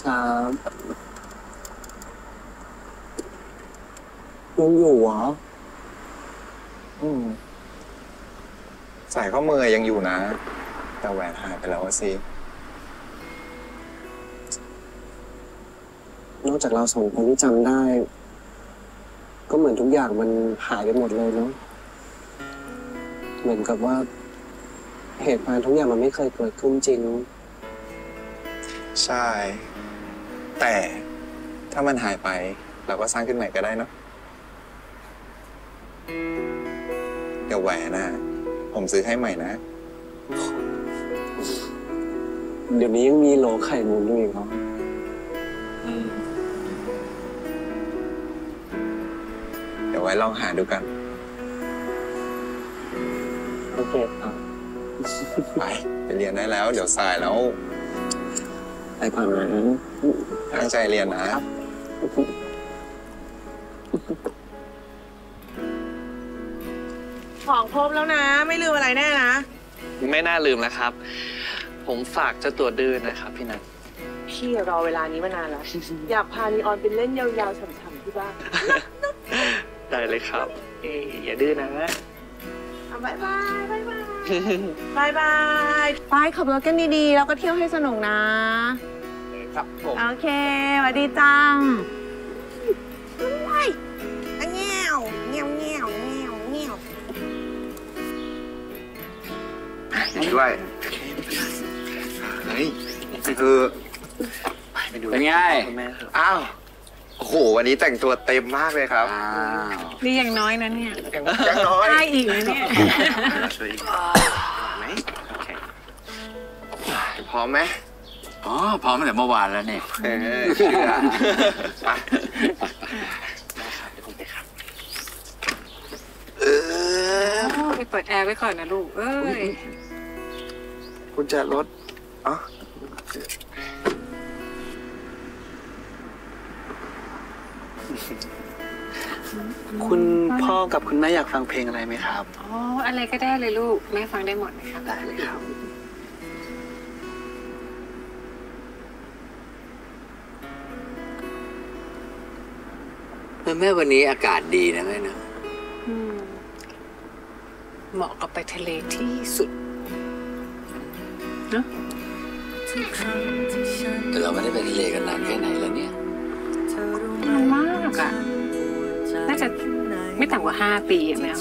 ครับยังอยู่เหรอ ใส่ข้อมือยังอยู่นะ แต่แหวนหายไปแล้วสิ นอกจากเรา2 คนที่จำได้ ก็เหมือนทุกอย่างมันหายไปหมดเลยเนาะ เหมือนกับว่า เหตุการณ์ทุกอย่างมันไม่เคยเกิดขึ้นจริง ใช่ แต่ถ้ามันหายไปเราก็สร้างขึ้นใหม่ก็ได้เนาะ เดี๋ยวแหวนนะผมซื้อให้ใหม่นะ เดี๋ยวนี้ยังมีโหลไข่มุกอยู่อีกเหรอ เดี๋ยวไว้ลองหาดูกัน โอเคครับ ไปเรียนได้แล้ว เดี๋ยวสายแล้ว ไปก่อนนะ ตั้งใจเรียนนะ ของครบแล้วนะ ไม่ลืมอะไรแน่นะ ไม่น่าลืมแล้วครับ ผมฝากเจ้าตัวดื้อนะครับพี่นัท พี่รอเวลานี้มานานแล้ว อยากพาลีออนไปเล่นยาวๆฉ่ำๆที่บ้าน ได้เลยครับ อย่าดื้อนะ บายบายไปขับรถกันดีๆ แล้วก็เที่ยวให้สนุกนะ ครับผม โอเคสวัสดีจังไปเงี้ยว ด้วยเฮ้ยคือเป็นไง อ้าวโอ้โหวันนี้แต่งตัวเต็มมากเลยครับ นี่ยังน้อยนะเนี่ย ยังน้อย ได้อีกนะเนี่ย ช่วยอีกไหมโอเคพร้อมไหมอ๋อพร้อมตั้งแต่เมื่อวานแล้วเนี่ยเชื่อไปเปิดแอร์ไว้ก่อนนะลูกเอ้ย กุญแจรถอ๋อคุณพ่อกับคุณแม่อยากฟังเพลงอะไรไหมครับ อ๋ออะไรก็ได้เลยลูกแม่ฟังได้หมดนะครับได้เลยครับแม่วันนี้อากาศดีนะแม่เนอะเหมาะกับไปทะเลที่สุดเนาะแต่เราไม่ได้ไปทะเลกันนานแค่ไหนแล้วเนี่ยนานมากอะน่าจะไม่ต่ำกว่า5 ปีอะแม่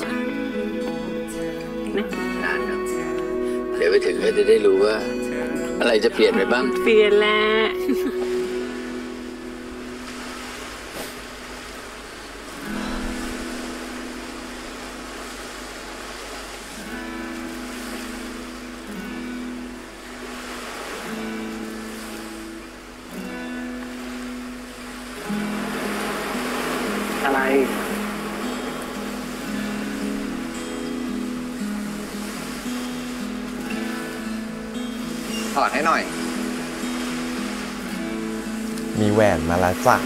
นะนานนะเดี๋ยวไปถึงก็จะได้รู้ว่าอะไรจะเปลี่ยนไปบ้างเปลี่ยนแล้วอะไรถอดให้หน่อยมีแหวนมาแล้วจ้ะ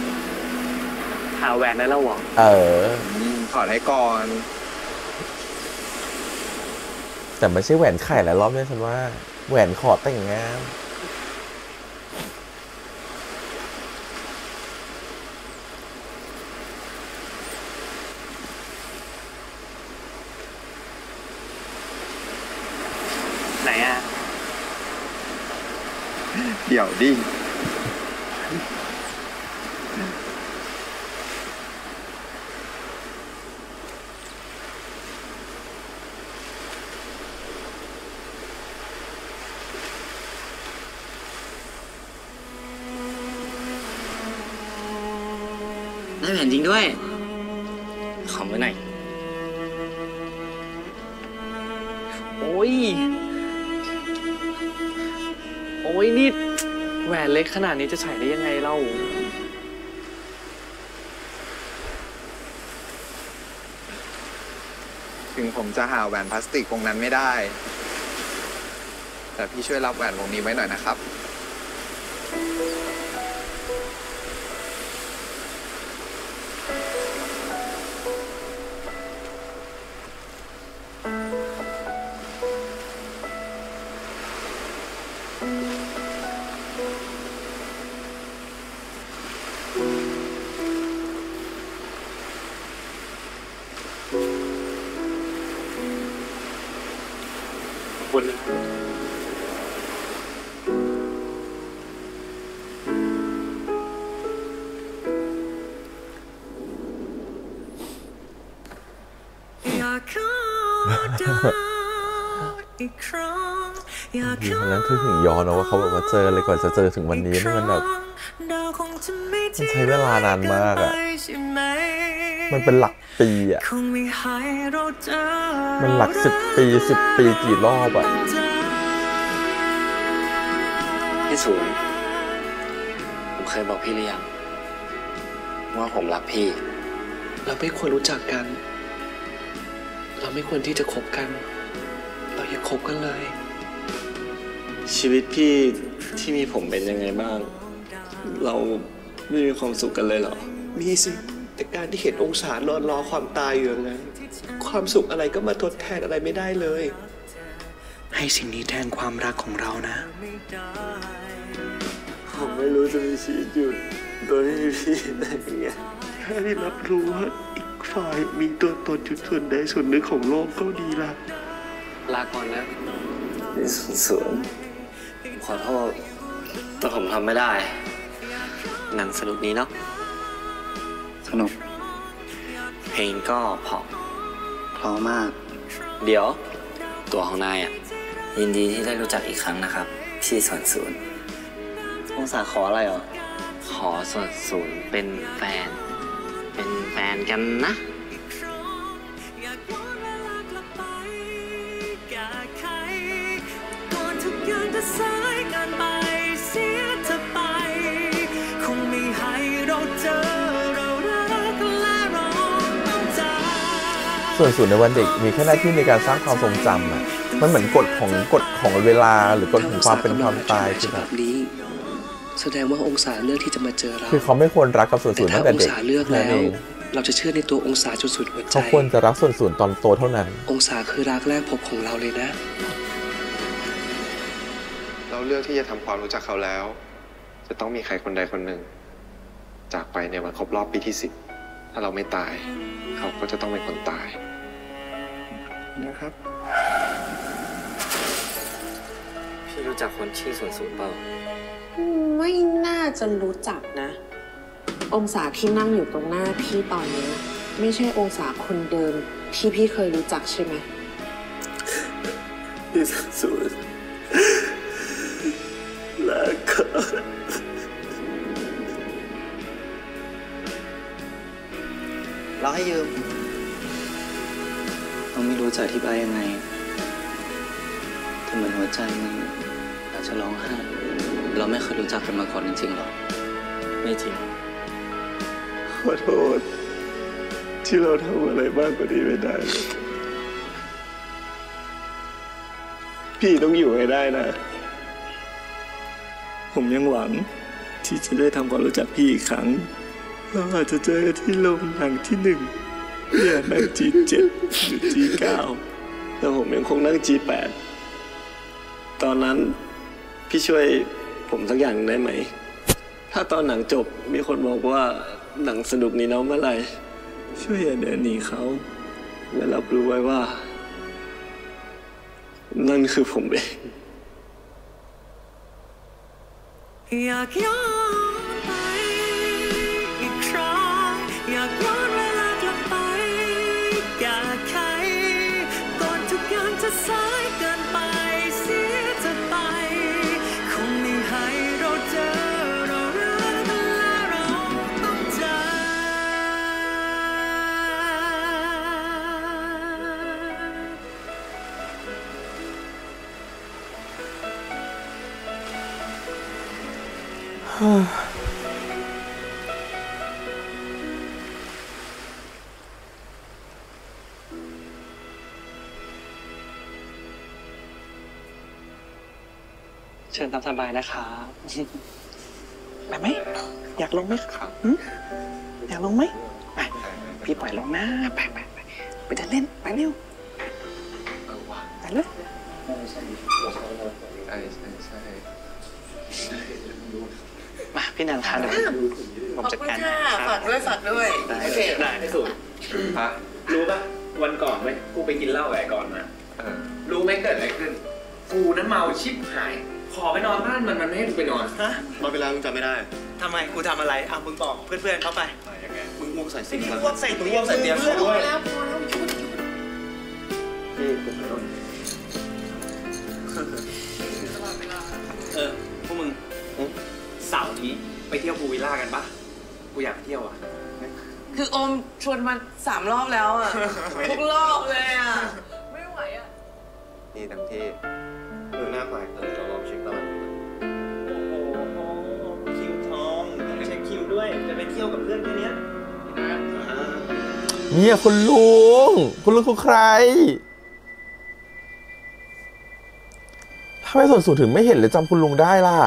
หาแหวนได้แล้วหรอถอดให้ก่อนแต่ไม่ใช่แหวนไข่แล้วรอบนี้ฉันว่าแหวนขอแต่งงานไหนอ่ะเดี๋ยวดิได้แหวนจริงด้วยขอมือหน่อยโอ้ยนี่แหวนเล็กขนาดนี้จะใส่ได้ยังไงเล่าถึงผมจะหาแหวนพลาสติกวงนั้นไม่ได้แต่พี่ช่วยรับแหวนวงนี้ไว้หน่อยนะครับคุณนั้นถึงย้อนนะว่าเขาแบบมาเจอเลยก่อนจะเจอถึงวันนี้นี่มันแบบมันใช้เวลานานมากอะมันเป็นหลักปีอะมันหลัก10 ปีกี่รอบอะพี่สูงผมเคยบอกพี่หรือยังว่าผมรักพี่เราไม่ควรรู้จักกันเราไม่ควรที่จะคบกันเราอย่าคบกันเลยชีวิตพี่ที่มีผมเป็นยังไงบ้างเราไม่มีความสุขกันเลยเหรอมีสิแต่การที่เห็นองศานอนรอความตายอยู่อย่างนั้นความสุขอะไรก็มาทดแทนอะไรไม่ได้เลยให้สิ่งนี้แทนความรักของเรานะผมไม่รู้จะมีชีวิตอยู่โดยไม่มีพี่ได้ยังไงแค่ได้รับรู้ว่าอีกฝ่ายมีตัวตนจุดส่วนใดส่วนหนึ่งของโลกก็ดีละลาก่อนนะพี่สูงขอโทษแต่ผมทำไม่ได้หนังสนุกนี้เนาะสนุกเพลงก็เพราะมากเดี๋ยวตัวของนายอ่ะ ยินดีที่ได้รู้จักอีกครั้งนะครับพี่ส่วนศูนย์องศาขออะไรเหรอขอส่วนศูนย์เป็นแฟนกันนะส่วนศูนย์ในวันเด็กมีแค่หน้าที่ในการสร้างความทรงจำอ่ะมันเหมือนกฎของเวลาหรือกฎของความเป็นความตายที่แบบนี้แสดงว่าองศาเลือกที่จะมาเจอเราคือเขาไม่ควรรักกับส่วนศูนย์ตั้งแต่เด็กองศาเลือกแล้วเราจะเชื่อในตัวองศาจนสุดหัวใจเขาควรจะรักส่วนศูนย์ตอนโตเท่านั้นองศาคือรักแรกพบของเราเลยนะเราเลือกที่จะทำความรู้จักเขาแล้วจะต้องมีใครคนใดคนหนึ่งจากไปในวันครบรอบปีที่10ถ้าเราไม่ตายเขาก็จะต้องเป็นคนตายนะครับพี่รู้จักคนชื่อส่วนศูนย์เปล่าไม่น่าจะรู้จักนะองศาที่นั่งอยู่ตรงหน้าพี่ตอนนี้ไม่ใช่องศาคนเดิมที่พี่เคยรู้จักใช่ไหมพี่ส่วนศูนย์ลาก่อนเราให้ยืมเราไม่รู้จะอธิบายยังไงแต่เหมือนหัวใจมันอยากจะร้องไห้เราไม่เคยรู้จักกันมาก่อนจริงๆหรอไม่จริงขอโทษที่เราทำอะไรมากกว่านี้ไม่ได้พี่ต้องอยู่ให้ได้นะผมยังหวังที่จะได้ทำความรู้จักพี่อีกครั้งเราอาจจะเจอที่โรงหนังที่1อย่านั่ง G7 หรือ G9 แต่ผมยังคงนั่ง G8 ตอนนั้นพี่ช่วยผมสักอย่างได้ไหมถ้าตอนหนังจบมีคนบอกว่าหนังสนุกนี่น้องเมื่อไหร่ช่วยอย่าเดินหนีเขาและรับรู้ไว้ว่านั่นคือผมเองอยากย้อนไปอีกครั้งอยากย้อนเวลากลับไปแก้ไขก่อนทุกอย่างจะสายเกินไปเสียเธอไปคงไม่ให้เราเจอเรารักและเราต้องจากเชิญตามสบายนะครับไปไหมอยากลงไหมครับอยากลงไหมไปพี่ปล่อยลงนะไปเดินเล่นไปเร็วไปเลยใช่มาพี่นันคะเดี๋ยวผมจัดการฝากด้วยโอเคได้ที่สุดรู้ป่ะวันก่อนไหมกูไปกินเหล้าแหวก่อนมารู้ไหมเกิดอะไรขึ้นกูนั้นเมาชิบหายขอไปนอนบ้านมันไม่ให้กูไปนอนฮะมาเวลามึงจำไม่ได้ทำไมกูทำอะไรมึงบอกเพื่อนๆเขาไปยังไงมึงอ้วกใส่สิ่งมึงอ้วกใส่เตียงเขาด้วยพวกมึงเสาร์นี้ไปเที่ยวพูลวิลล่ากันปะกูอยากไปเที่ยวอ่ะคือโอมชวนมา3 รอบแล้วอ่ะทุกรอบเลยอ่ะไม่ไหวอ่ะนี่ทั้งที่หน้าไปเราลองเช็คตารางโอ้โหคิวทองเช็คคิวด้วยจะไปเที่ยวกับเพื่อนแค่นี้เนี่ยคุณลุงคือใครทำไมส่วนสูงถึงไม่เห็นหรือจำคุณลุงได้ล่ะ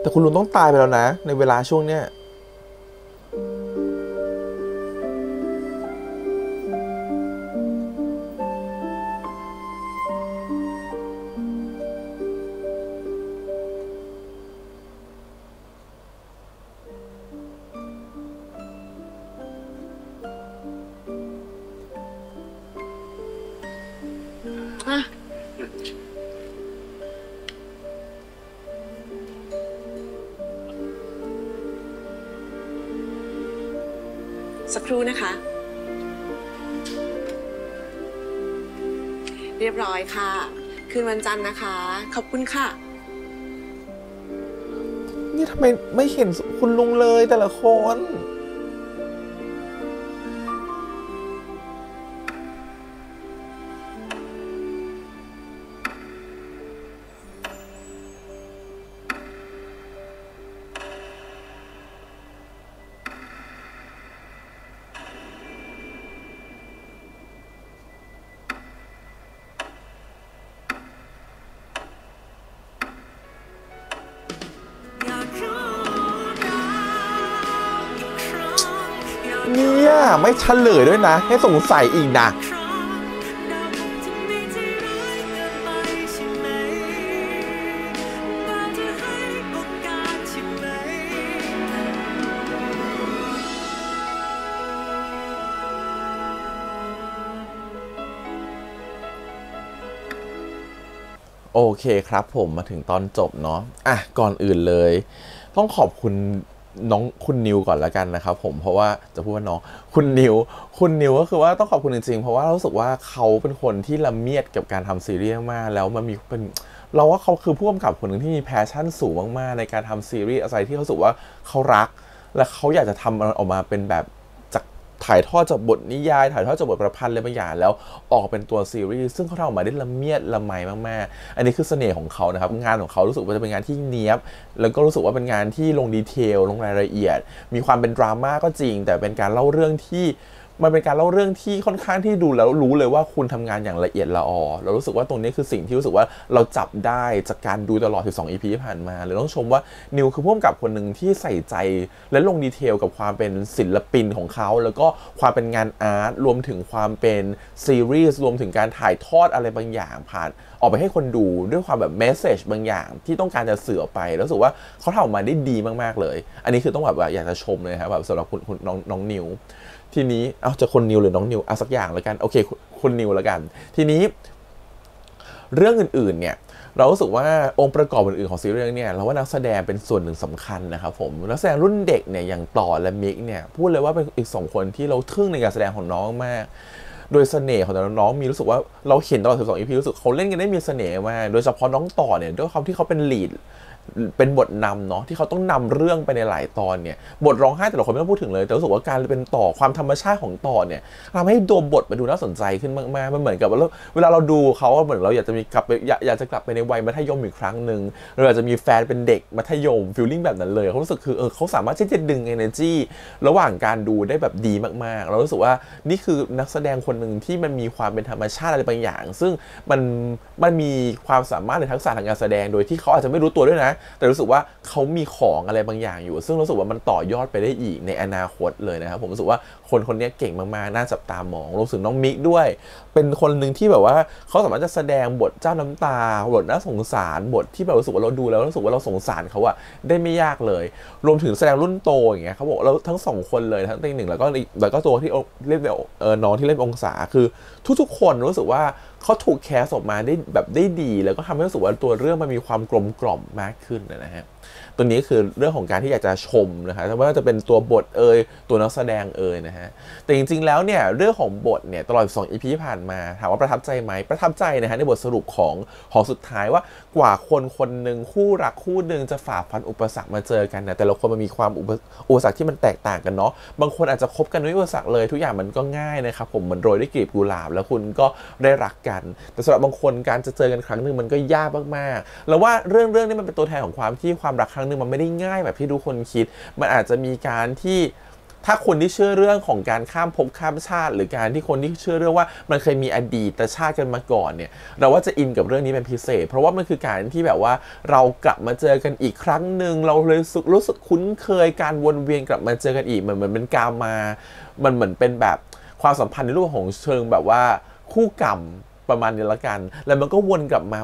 แต่คุณลุงต้องตายไปแล้วนะในเวลาช่วงเนี้ยสักครู่นะคะ เรียบร้อยค่ะคืนวันจันทร์นะคะขอบคุณค่ะนี่ทำไมไม่เห็นคุณลุงเลยแต่ละคนเนี่ยไม่เฉลยด้วยนะให้สงสัยอีกนะโอเคครับผมมาถึงตอนจบเนาะก่อนอื่นเลยต้องขอบคุณน้องคุณนิวก่อนละกันนะครับผมเพราะว่าจะพูดว่าน้องคุณนิวก็คือว่าต้องขอบคุณจริงๆเพราะว่ารู้สึกว่าเขาเป็นคนที่ละเมียดกับการทำซีรีส์มากแล้วมันมีเป็นเราว่าเขาคือผู้กำกับคนหนึ่งที่มีแพชชั่นสูงมากๆในการทำซีรีส์อะไรที่เขาสึกว่าเขารักและเขาอยากจะทำมันออกมาเป็นแบบถ่ายทอดจากบทนิยายถ่ายทอดจากบทประพันธ์อะไรบางอย่างแล้วออกเป็นตัวซีรีส์ซึ่งเขาทำออกมาได้ละเมียดละไมมากๆอันนี้คือเสน่ห์ของเขานะครับงานของเขารู้สึกว่าจะเป็นงานที่เนี๊ยบแล้วก็รู้สึกว่าเป็นงานที่ลงดีเทลลงรายละเอียดมีความเป็นดราม่าก็จริงแต่เป็นการเล่าเรื่องที่มันเป็นการเล่าเรื่องที่ค่อนข้างที่ดูแล้วรู้เลยว่าคุณทำงานอย่างละเอียดละออเรารู้สึกว่าตรงนี้คือสิ่งที่รู้สึกว่าเราจับได้จากการดูตลอด12 EP ที่ผ่านมาเลยต้องชมว่านิวคือผู้กำกับคนหนึ่งที่ใส่ใจและลงดีเทลกับความเป็นศิลปินของเขาแล้วก็ความเป็นงานอาร์ตรวมถึงความเป็นซีรีส์รวมถึงการถ่ายทอดอะไรบางอย่างผ่านออกไปให้คนดูด้วยความแบบเมสเซจบางอย่างที่ต้องการจะสื่อออกไปแล้วรู้สึกว่าเขาทำออกมาได้ดีมากๆเลยอันนี้คือต้องแบบอยากจะชมเลยครับแบบสำหรับคุณน้องนิวทีนี้จะคนนิวหรือน้องนิวสักอย่างแล้วกันโอเคคุณนิวแล้วกันทีนี้เรื่องอื่นๆเนี่ยเรารู้สึกว่าองค์ประกอบอื่นๆของซีรีส์เนี่ยเราว่านักแสดงเป็นส่วนหนึ่งสำคัญนะครับผมนักแสดงรุ่นเด็กเนี่ยอย่างต่อและมิกเนี่ยพูดเลยว่าเป็นอีก2คนที่เราทึ่งในการแสดงของน้องมากโดยเสน่ห์ของน้องมีรู้สึกว่าเราเห็นตลอด12 EP รู้สึกเขาเล่นกันได้มีเสน่ห์มากโดยเฉพาะน้องต่อเนี่ยด้วยความที่เขาเป็นลีดเป็นบทนำเนาะที่เขาต้องนำเรื่องไปในหลายตอนเนี่ยบทร้องไห้แต่ละคนไม่ต้องพูดถึงเลยแต่รู้สึกว่าการเป็นต่อความธรรมชาติของต่อเนี่ยทำให้ตัวบทมันดูน่าสนใจขึ้นมากๆมันเหมือนกับว่าเวลาเราดูเขาเหมือนเราอยากจะมีกลับไปอยากจะกลับไปในวัยมัธยมอีกครั้งหนึ่งเราอยากจะมีแฟนเป็นเด็กมัธยมฟีลลิ่งแบบนั้นเลยเขารู้สึกคือเขาสามารถที่จะดึง energy ระหว่างการดูได้แบบดีมากๆเรารู้สึกว่านี่คือนักแสดงคนหนึ่งที่มันมีความเป็นธรรมชาติอะไรบางอย่างซึ่งมันมีความสามารถในทักษะทางการแสดงโดยที่เขาอาจจะไม่รู้ตัวด้วยนะแต่รู้สึกว่าเขามีของอะไรบางอย่างอยู่ซึ่งรู้สึกว่ามันต่อยอดไปได้อีกในอนาคตเลยนะครับผมรู้สึกว่าคนนี้เก่งมากๆน่าจับตามองรู้สึกน้องมิกด้วยเป็นคนหนึ่งที่แบบว่าเขาสามารถจะแสดงบทเจ้าน้ำตาบทน่าสงสารบทที่แบบรู้สึกว่าเราดูแล้วรู้สึกว่าเราสงสารเขาอะได้ไม่ยากเลยรวมถึงแสดงรุ่นโตอย่างเงี้ยเขาบอกแล้วทั้ง2คนเลยทั้งตีหนึ่งแล้วก็ตัวที่เล่นน้องที่เล่นองศาคือทุกๆคนรู้สึกว่าเขาถูกแคสออกมาได้ดีแล้วก็ทำให้รู้สึกว่าตัวเรื่องมันมีความกลมกล่อมมากขึ้นนะฮะตัวนี้คือเรื่องของการที่อยากจะชมนะครับไม่ว่าจะเป็นตัวบทตัวนักแสดงนะฮะแต่จริงๆแล้วเนี่ยเรื่องของบทเนี่ยตลอด2 EP ที่ผ่านมาถามว่าประทับใจไหมประทับใจนะฮะในบทสรุปของสุดท้ายว่ากว่าคนหนึ่งคู่รักคู่หนึ่งจะฝ่าฟันอุปสรรคมาเจอกันนะแต่ละคนมันมีความอุปสรรคที่มันแตกต่างกันเนาะบางคนอาจจะคบกันด้วยอุปสรรคเลยทุกอย่างมันก็ง่ายนะครับผมเหมือนโรยด้วยกลีบกุหลาบแล้วคุณก็ได้รักกันแต่สำหรับบางคนการจะเจอกันครั้งหนึ่งมันก็ยากมากๆแล้วว่าเรื่องนี้มันเป็นตัวแทนของความที่ความรักครั้งหนึ่งมันไม่ได้ง่ายแบบที่ทุกคนคิดมันอาจจะมีการที่ถ้าคนที่เชื่อเรื่องของการข้ามภพข้ามชาติหรือการที่คนที่เชื่อเรื่องว่ามันเคยมีอดีตชาติกันมาก่อนเนี่ยเราว่าจะอินกับเรื่องนี้เป็นพิเศษเพราะว่ามันคือการที่แบบว่าเรากลับมาเจอกันอีกครั้งหนึ่งเราเลยรู้สึกคุ้นเคยการวนเวียนกลับมาเจอกันอีกเหมือนเป็นการมามันเหมือนเป็นแบบความสัมพันธ์ในรูปของเชิงแบบว่าคู่กรรมประมาณนี้ละกันแล้วมันก็วนกลับมา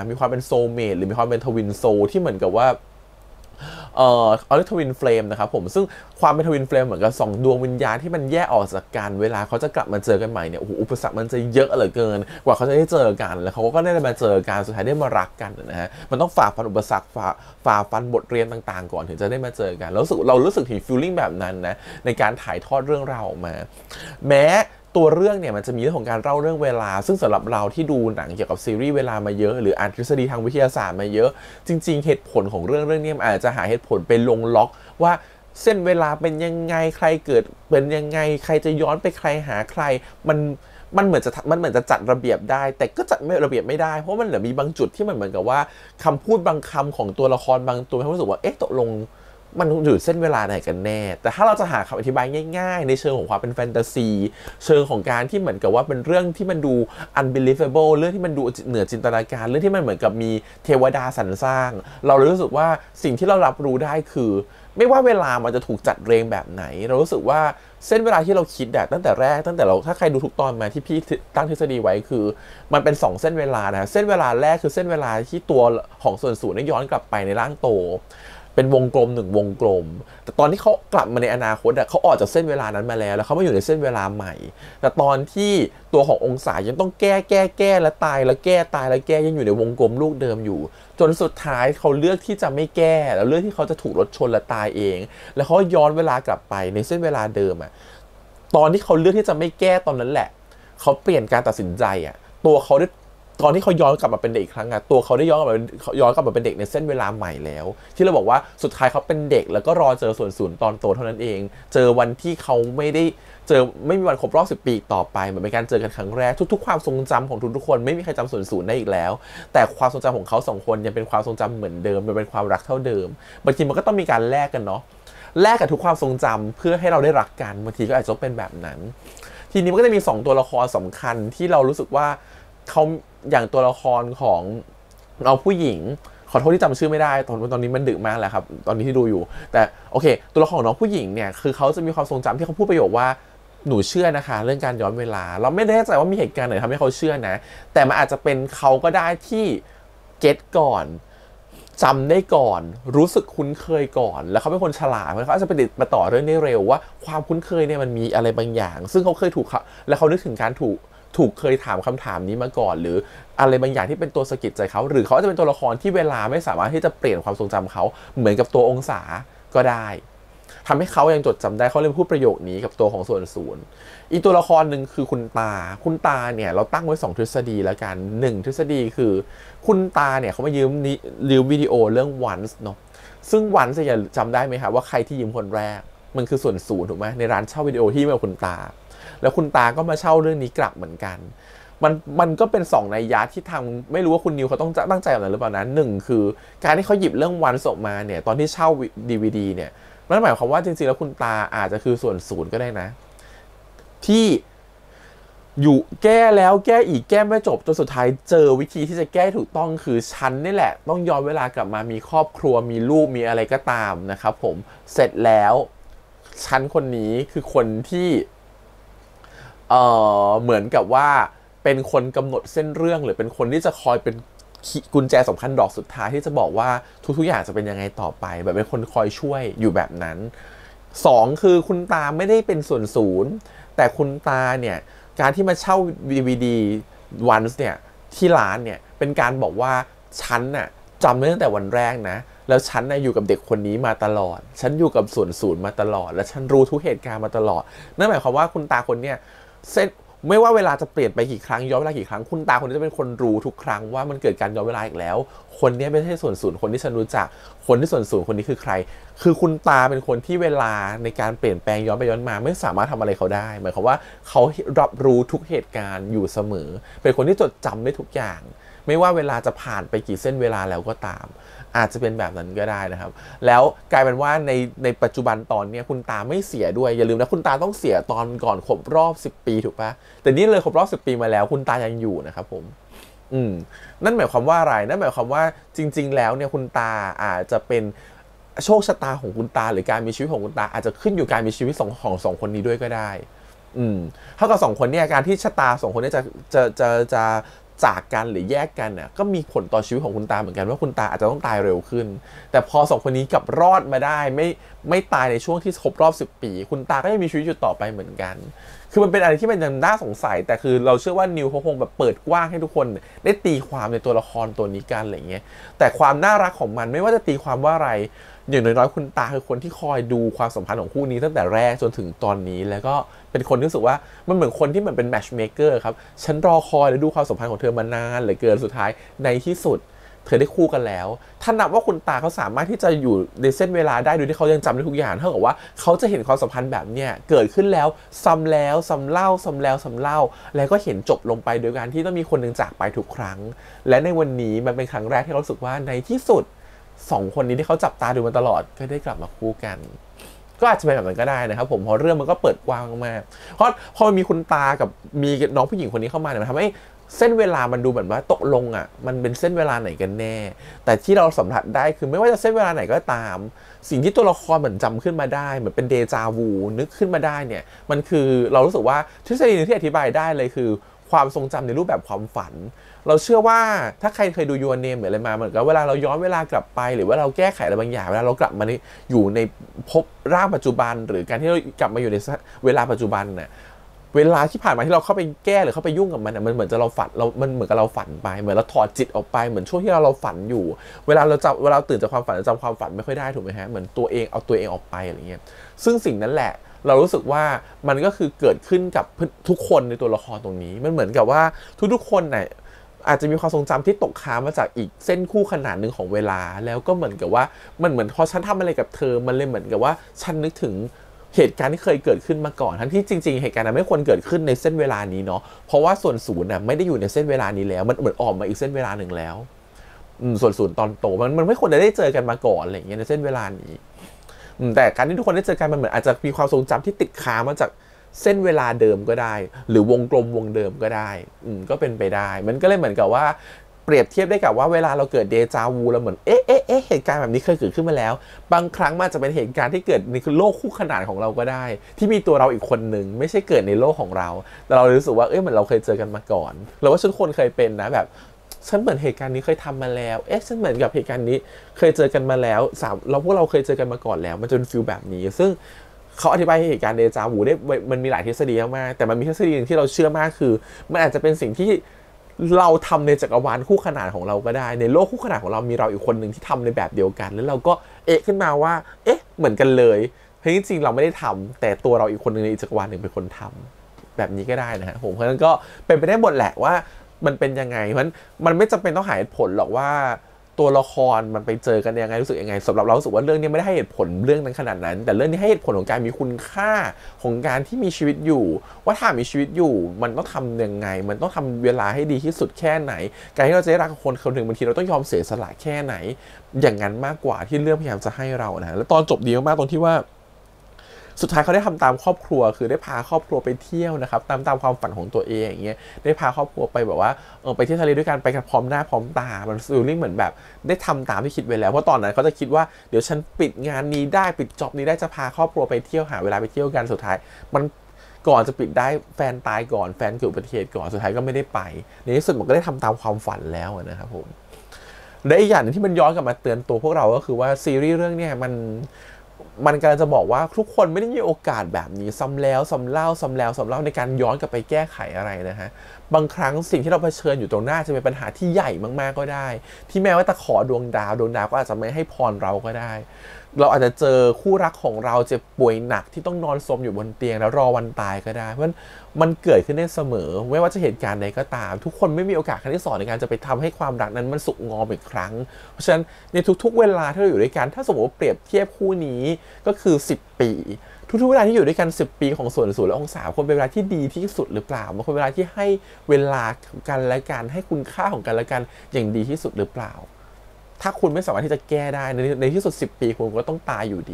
มีความเป็นโซลเมทหรือมีความเป็นทวินโซลที่เหมือนกับว่าเรียกทวินเฟลมนะครับผมซึ่งความเป็นทวินเฟลมเหมือนกับ2ดวงวิญญาณที่มันแยกออกจากกันเวลาเขาจะกลับมาเจอกันใหม่เนี่ยโอ้โหอุปสรรคมันจะเยอะเหลือเกินกว่าเขาจะได้เจอกันแล้วเขาก็ได้มาเจอกันสุดท้ายได้มารักกันนะฮะมันต้องฝ่าฟันอุปสรรคฝ่าฟันบทเรียนต่างๆก่อนถึงจะได้มาเจอกันเรารู้สึกถึงฟีลลิ่งแบบนั้นนะในการถ่ายทอดเรื่องราวออกมาแม้ ตัวเรื่องเนี่ยมันจะมีเรื่องของการเล่าเรื่องเวลาซึ่งสำหรับเราที่ดูหนังเกี่ยวกับซีรีส์เวลามาเยอะหรืออ่านทฤษฎีทางวิทยาศาสตร์มาเยอะจริงๆเหตุผลของเรื่องนี้มันอาจจะหาเหตุผลไปลงล็อกว่าเส้นเวลาเป็นยังไงใครเกิดเป็นยังไงใครจะย้อนไปใครหาใครมันเหมือนจะจัดระเบียบได้แต่ก็จัดระเบียบไม่ได้เพราะมันเหลือมีบางจุดที่มันเหมือนกับว่าคำพูดบางคำของตัวละครบางตัวให้รู้สึกว่าตกลงมันอยู่เส้นเวลาไหนกันแน่แต่ถ้าเราจะหาคำอธิบายง่ายๆในเชิงของความเป็นแฟนตาซีเชิงของการที่เหมือนกับว่าเป็นเรื่องที่มันดู unbelievable เรื่องที่มันดูเหนือจินตนาการเรื่องที่มันเหมือนกับมีเทวดาสรรสร้างเรารู้สึกว่าสิ่งที่เรารับรู้ได้คือไม่ว่าเวลามันจะถูกจัดเรียงแบบไหนเรารู้สึกว่าเส้นเวลาที่เราคิดตั้งแต่เราถ้าใครดูทุกตอนมาที่พี่ตั้งทฤษฎีไว้คือมันเป็น2เส้นเวลานะเส้นเวลาแรกคือเส้นเวลาที่ตัวของส่วนสูงย้อนกลับไปในร่างโตเป็นวงกลม1วงกลมแต่ตอนที่เขากลับมาในอนาคตเขาออกจากเส้นเวลานั้นมาแล้วเขามาอยู่ในเส้นเวลาใหม่แต่ตอนที่ตัวขององศายังต้องแก้แล้วตายแล้วแก้ตายแล้วแก้ยังอยู่ในวงกลมลูกเดิมอยู่จนสุดท้ายเขาเลือกที่จะไม่แก้แล้วเลือกที่เขาจะถูกรถชนและตายเองแล้วเขาย้อนเวลากลับไปในเส้นเวลาเดิมตอนที่เขาเลือกที่จะไม่แก้ตอนนั้นแหละเขาเปลี่ยนการตัดสินใจตัวเขาได้ตอนที่เขาย้อนกลับมาเป็นเด็กอีกครั้งตัวเขาได้ย้อนกลับมาเป็นเด็กในเส้นเวลาใหม่แล้วที่เราบอกว่าสุดท้ายเขาเป็นเด็กแล้วก็รอเจอส่วนศูนย์ตอนโตเท่านั้นเองเจอวันที่เขาไม่มีวันครบรอบ10 ปีต่อไปเหมือนเป็นการเจอกันครั้งแรกทุกๆความทรงจำของทุกคนไม่มีใครจำส่วนศูนย์ได้อีกแล้วแต่ความทรงจำของเขา2คนยังเป็นความทรงจำเหมือนเดิมมันเป็นความรักเท่าเดิมบางทีมันก็ต้องมีการแลกกันเนาะแลกกับทุกความทรงจำเพื่อให้เราได้รักกันบางทีก็อาจจะเป็นแบบนั้นทีนี้มันก็จะมี2ตัวละครสำคัญที่เรารู้สึกว่าเขาอย่างตัวละครของน้องผู้หญิงขอโทษที่จำชื่อไม่ได้ตอนนี้มันดึกมากแล้วครับตอนนี้ที่ดูอยู่แต่โอเคตัวละครของน้องผู้หญิงเนี่ยคือเขาจะมีความทรงจำที่เขาพูดประโยคว่าหนูเชื่อนะคะเรื่องการย้อนเวลาเราไม่แน่ใจว่ามีเหตุการณ์ไหนทำให้เขาเชื่อนะแต่มันอาจจะเป็นเขาก็ได้ที่เก็ตก่อนจำได้ก่อนรู้สึกคุ้นเคยก่อนแล้วเขาเป็นคนฉลาดเขาอาจจะไปติดมาต่อเรื่องได้เร็วว่าความคุ้นเคยเนี่ยมันมีอะไรบางอย่างซึ่งเขาเคยถูกแล้วเขานึกถึงการถูกเคยถามคำถามนี้มาก่อนหรืออะไรบางอย่างที่เป็นตัวสะกิดใจเขาหรือเขาจะเป็นตัวละครที่เวลาไม่สามารถที่จะเปลี่ยนความทรงจำเขาเหมือนกับตัวองศาก็ได้ทำให้เขายังจดจำได้เขาเลยพูดประโยคนี้กับตัวของส่วนศูนย์อีกตัวละครหนึ่งคือคุณตาเนี่ยเราตั้งไว้2ทฤษฎีแล้วกัน1ทฤษฎีคือคุณตาเนี่ยเขามายืมวิดีโอเรื่อง Once เนาะซึ่ง Once จะจำได้ไหมครับว่าใครที่ยืมคนแรกมันคือส่วนศูนย์ถูกไหมในร้านเช่าวิดีโอที่มาคุณตาแล้วคุณตาก็มาเช่าเรื่องนี้กลับเหมือนกันมันก็เป็น2นัยยะที่ทางไม่รู้ว่าคุณนิวเขาต้องตั้งใจแบบนั้นหรือเปล่านะ1คือการที่เขาหยิบเรื่องวันออกมาเนี่ยตอนที่เช่า DVD เนี่ยนั่นหมายความว่าจริงๆแล้วคุณตาอาจจะคือส่วนศูนย์ก็ได้นะที่อยู่แก้แล้วแก้อีกแก้ไม่จบจนสุดท้ายเจอวิธีที่จะแก้ถูกต้องคือฉันนี่แหละต้องย้อนเวลากลับมามีครอบครัวมีลูกมีอะไรก็ตามนะครับผมเสร็จแล้วฉันคนนี้คือคนที่เหมือนกับว่าเป็นคนกำหนดเส้นเรื่องหรือเป็นคนที่จะคอยเป็นกุญแจสำคัญดอกสุดท้ายที่จะบอกว่าทุกๆอย่างจะเป็นยังไงต่อไปแบบเป็นคนคอยช่วยอยู่แบบนั้น2คือคุณตาไม่ได้เป็นส่วนศูนย์แต่คุณตาเนี่ยการที่มาเช่า DVD Once เนี่ยที่ร้านเนี่ยเป็นการบอกว่าฉันน่ะจำได้ตั้งแต่วันแรกนะแล้วฉันน่ะอยู่กับเด็กคนนี้มาตลอดฉันอยู่กับส่วนศูนย์มาตลอดและฉันรู้ทุกเหตุการณ์มาตลอดนั่นหมายความว่าคุณตาคนเนี่ยเส้นไม่ว่าเวลาจะเปลี่ยนไปกี่ครั้งย้อนเวลากี่ครั้งคุณตาคนนี้จะเป็นคนรู้ทุกครั้งว่ามันเกิดการย้อนเวลาอีกแล้วคนนี้ไม่ใช่ส่วนศูนย์คนที่ฉันรู้จักคนที่ส่วนศูนย์คนนี้คือใครคือคุณตาเป็นคนที่เวลาในการเปลี่ยนแปลงย้อนไปย้อนมาไม่สามารถทำอะไรเขาได้หมายความว่าเขารับรู้ทุกเหตุการณ์อยู่เสมอเป็นคนที่จดจำได้ทุกอย่างไม่ว่าเวลาจะผ่านไปกี่เส้นเวลาแล้วก็ตามอาจจะเป็นแบบนั้นก็ได้นะครับแล้วกลายเป็นว่าในปัจจุบันตอนนี้คุณตาไม่เสียด้วยอย่าลืมนะคุณตาต้องเสียตอนก่อนครบรอบ10 ปีถูกปะแต่นี่เลยครบรอบ10 ปีมาแล้วคุณตายังอยู่นะครับผมนั่นหมายความว่าอะไรนั่นหมายความว่าจริงๆแล้วเนี่ยคุณตาอาจจะเป็นโชคชะตาของคุณตาหรือการมีชีวิตของคุณตาอาจจะขึ้นอยู่การมีชีวิตของ2 คนนี้ด้วยก็ได้เท่ากับ2 คนเนี่ยการที่ชะตา2 คนนี้จะจากกันหรือแยกกันน่ะก็มีผลต่อชีวิตของคุณตาเหมือนกันว่าคุณตาอาจจะต้องตายเร็วขึ้นแต่พอ2 คนนี้กลับรอดมาได้ไม่ตายในช่วงที่ครบรอบ10 ปีคุณตาก็ยังมีชีวิตอยู่ต่อไปเหมือนกันคือมันเป็นอะไรที่มันยังน่าสงสัยแต่คือเราเชื่อว่านิวเขาคงแบบเปิดกว้างให้ทุกคนได้ตีความในตัวละครตัวนี้กันอะไรเงี้ยแต่ความน่ารักของมันไม่ว่าจะตีความว่าอะไร อย่างน้อยๆคุณตาคือคนที่คอยดูความสัมพันธ์ของคู่นี้ตั้งแต่แรกจนถึงตอนนี้แล้วก็เป็นคนที่รู้สึกว่ามันเหมือนคนที่เหมือนเป็นแมทช์เมคเกอร์ครับฉันรอคอยและดูความสัมพันธ์ของเธอมานานเหลือเกินสุดท้ายในที่สุดเธอได้คู่กันแล้วถ้านับว่าคุณตาเขาสามารถที่จะอยู่ในเส้นเวลาได้โดยที่เขายังจำได้ทุกอย่างเท่ากับว่าเขาจะเห็นความสัมพันธ์แบบเนี้ยเกิดขึ้นแล้วซ้ำแล้วซ้ำเล่าซ้ำแล้วซ้ำเล่าแล้วก็เห็นจบลงไปโดยการที่ต้องมีคนหนึ่งจากไปทุกครั้งและในวันนี้มันเป็นครั้งแรกที่เรารู้สึกว่าในที่สุด2 คนนี้ที่เขาจับตาดูมาตลอดก็ได้กลับมาคู่กันก็อาจจะเป็นแบบนั้นก็ได้นะครับผมเพราะเรื่องมันก็เปิดกว้างมากเพราะพอมันมีคุณตากับมีน้องผู้หญิงคนนี้เข้ามาเนี่ยมันทำให้เส้นเวลามันดูเหมือนว่าตกลงมันเป็นเส้นเวลาไหนกันแน่แต่ที่เราสัมผัสได้คือไม่ว่าจะเส้นเวลาไหนก็ตามสิ่งที่ตัวละครเหมือนจำขึ้นมาได้เหมือนเป็นเดจาวูนึกขึ้นมาได้เนี่ยมันคือเรารู้สึกว่าทฤษฎีนึงที่อธิบายได้เลยคือความทรงจำในรูปแบบความฝันเราเชื่อว่าถ้าใครเคยดู Your Name หรืออะไรมาเหมือนกับเวลาเราย้อนเวลากลับไปหรือว่าเราแก้ไขอะไรบางอย่างเวลาเรากลับมาอยู่ในภพร่างปัจจุบันหรือการที่เรากลับมาอยู่ในเวลาปัจจุบันน่ะเวลาที่ผ่านมาที่เราเข้าไปแก้หรือเข้าไปยุ่งกับมันมันเหมือนจะเราฝันมันเหมือนกับเราฝันไปเหมือนเราถอดจิตออกไปเหมือนช่วงที่เราฝันอยู่เวลาเราตื่นจากความฝันเราจำความฝันไม่ค่อยได้ถูกไหมฮะเหมือนตัวเองเอาตัวเองออกไปอะไรเงี้ยซึ่งสิ่งนั้นแหละเรารู้สึกว่ามันก็คือเกิดขึ้นกับทุกคนในตัวละครตรงนี้มันเหมือนกับว่าทุกๆคนเนี่ยอาจจะมีความทรงจำที่ตกค้างมาจากอีกเส้นคู่ขนาดหนึ่งของเวลาแล้วก็เหมือนกับว่ามันเหมือนพอฉันทำอะไรกับเธอมันเลยเหมือนกับว่าฉันนึกถึงเหตุการณ์ที่เคยเกิดขึ้นมาก่อนทั้งที่จริงๆเหตุการณ์นั้นไม่ควรเกิดขึ้นในเส้นเวลานี้เนาะเพราะว่าส่วนศูนย์น่ะไม่ได้อยู่ในเส้นเวลานี้แล้วมันเหมือนออกมาอีกเส้นเวลาหนึ่งแล้วส่วนศูนย์ตอนโตมันไม่ควรจะได้เจอกันมาก่อนอะไรอย่างเงี้ยในเส้นเวลานี้แต่การที่ทุกคนได้เจอกันมันเหมือนอาจจะมีความทรงจำที่ติดค้างมาจากเส้นเวลาเดิมก็ได้หรือวงกลมวงเดิมก็ได้ก็เป็นไปได้มันก็เลยเหมือนกับว่าเปรียบเทียบได้กับว่าเวลาเราเกิดเดจาวูเราเหมือนเหตุการณ์แบบนี้เคยเกิดขึ้นมาแล้วบางครั้งมันจะเป็นเหตุการณ์ที่เกิดในโลกคู่ขนานของเราก็ได้ที่มีตัวเราอีกคนหนึ่งไม่ใช่เกิดในโลกของเราแต่เรารู้สึกว่าเหมือนเราเคยเจอกันมาก่อนเราว่าทุกคนเคยเป็นนะแบบฉันเหมือนเหตุการณ์นี้เคยทำมาแล้วฉันเหมือนกับเหตุการณ์นี้เคยเจอกันมาแล้วเราพวกเราเคยเจอกันมาก่อนแล้วมันจนฟีลแบบนี้ซึ่งเขาอธิบายเหตุการณ์เดจาวูได้มันมีหลายทฤษฎีมากแต่มันมีทฤษฎีนึงที่เราเชื่อมากคือมันอาจจะเป็นสิ่งที่เราทำในจักรวาลคู่ขนานของเราก็ได้ในโลกคู่ขนานของเรามีเราอีกคนหนึ่งที่ทำในแบบเดียวกันแล้วเราก็ขึ้นมาว่าเหมือนกันเลยเฮ้ยจริงๆเราไม่ได้ทำแต่ตัวเราอีกคนหนึ่งในจักรวาลหนึ่งเป็นคนทำแบบนี้ก็ได้นะฮะผมเพราะฉะนั้นก็เป็นไปได้หมดแหละว่ามันเป็นยังไงเพราะมันไม่จำเป็นต้องหาเหตุผลหรอกว่าตัวละครมันไปเจอกันยังไงรู้สึกยังไงสำหรับเรารู้สึกว่าเรื่องนี้ไม่ได้ให้เหตุผลเรื่องนั้นขนาดนั้นแต่เรื่องนี้ให้เหตุผลของการมีคุณค่าของการที่มีชีวิตอยู่ว่าถ้ามีชีวิตอยู่มันต้องทำยังไงมันต้องทำเวลาให้ดีที่สุดแค่ไหนการที่เราจะได้รักคนคนหนึ่งบางทีเราต้องยอมเสียสละแค่ไหนอย่างนั้นมากกว่าที่เรื่องพยายามจะให้เรานะแล้วตอนจบดีมากๆตรงที่ว่าสุดท้ายเขาได้ทำตามครอบครัวคือได้พาครอบครัวไปเที่ยวนะครับตามความฝันของตัวเองอย่างเงี้ยได้พาครอบครัวไปแบบว่าไปเที่ยวทะเลด้วยกันไปกันพร้อมหน้าพร้อมตามันฟีลลิ่งเหมือนแบบได้ทำตามที่คิดไว้แล้วเพราะตอนนั้นเขาจะคิดว่าเดี๋ยวฉันปิดงานนี้ได้ปิดจ็อบนี้ได้จะพาครอบครัวไปเที่ยวหาเวลาไปเที่ยวกันสุดท้ายมันก่อนจะปิดได้แฟนตายก่อนแฟนเกิดอุบัติเหตุก่อนสุดท้ายก็ไม่ได้ไปในที่สุดมันก็ได้ทำตามความฝันแล้วนะครับผมและอีกอย่างนึงที่มันย้อนกลับมาเตือนตัวพวกเราก็คือว่าซีรีส์เรื่องนี้มันกำลังจะบอกว่าทุกคนไม่ได้มีโอกาสแบบนี้ซ้ำแล้วซ้ำเล่าในการย้อนกลับไปแก้ไขอะไรนะฮะบางครั้งสิ่งที่เราเผชิญอยู่ตรงหน้าจะเป็นปัญหาที่ใหญ่มากๆก็ได้ที่แม้ว่าตะขอดวงดาวก็อาจจะไม่ให้พรเราก็ได้เราอาจจะเจอคู่รักของเราเจ็บป่วยหนักที่ต้องนอนซมอยู่บนเตียงแล้วรอวันตายก็ได้เพราะมันเกิดขึ้นได้เสมอไม่ว่าจะเหตุการณ์ใดก็ตามทุกคนไม่มีโอกาสครั้งที่2ในการจะไปทำให้ความรักนั้นมันสุกงอมอีกครั้งเพราะฉะนั้นในทุกๆเวลาที่เราอยู่ด้วยกันถ้าสมมติว่าเปรียบเทียบคู่นี้ก็คือ10 ปีทุกๆเวลาที่อยู่ด้วยกัน10 ปีของส่วน0และองศาควรเป็นเวลาที่ดีที่สุดหรือเปล่ามันควรเป็นเวลาที่ให้เวลากันและกันให้คุณค่าของกันและกันอย่างดีที่สุดหรือเปล่าถ้าคุณไม่สามารถที่จะแก้ได้ในที่สุด10 ปีคุณก็ต้องตายอยู่ดี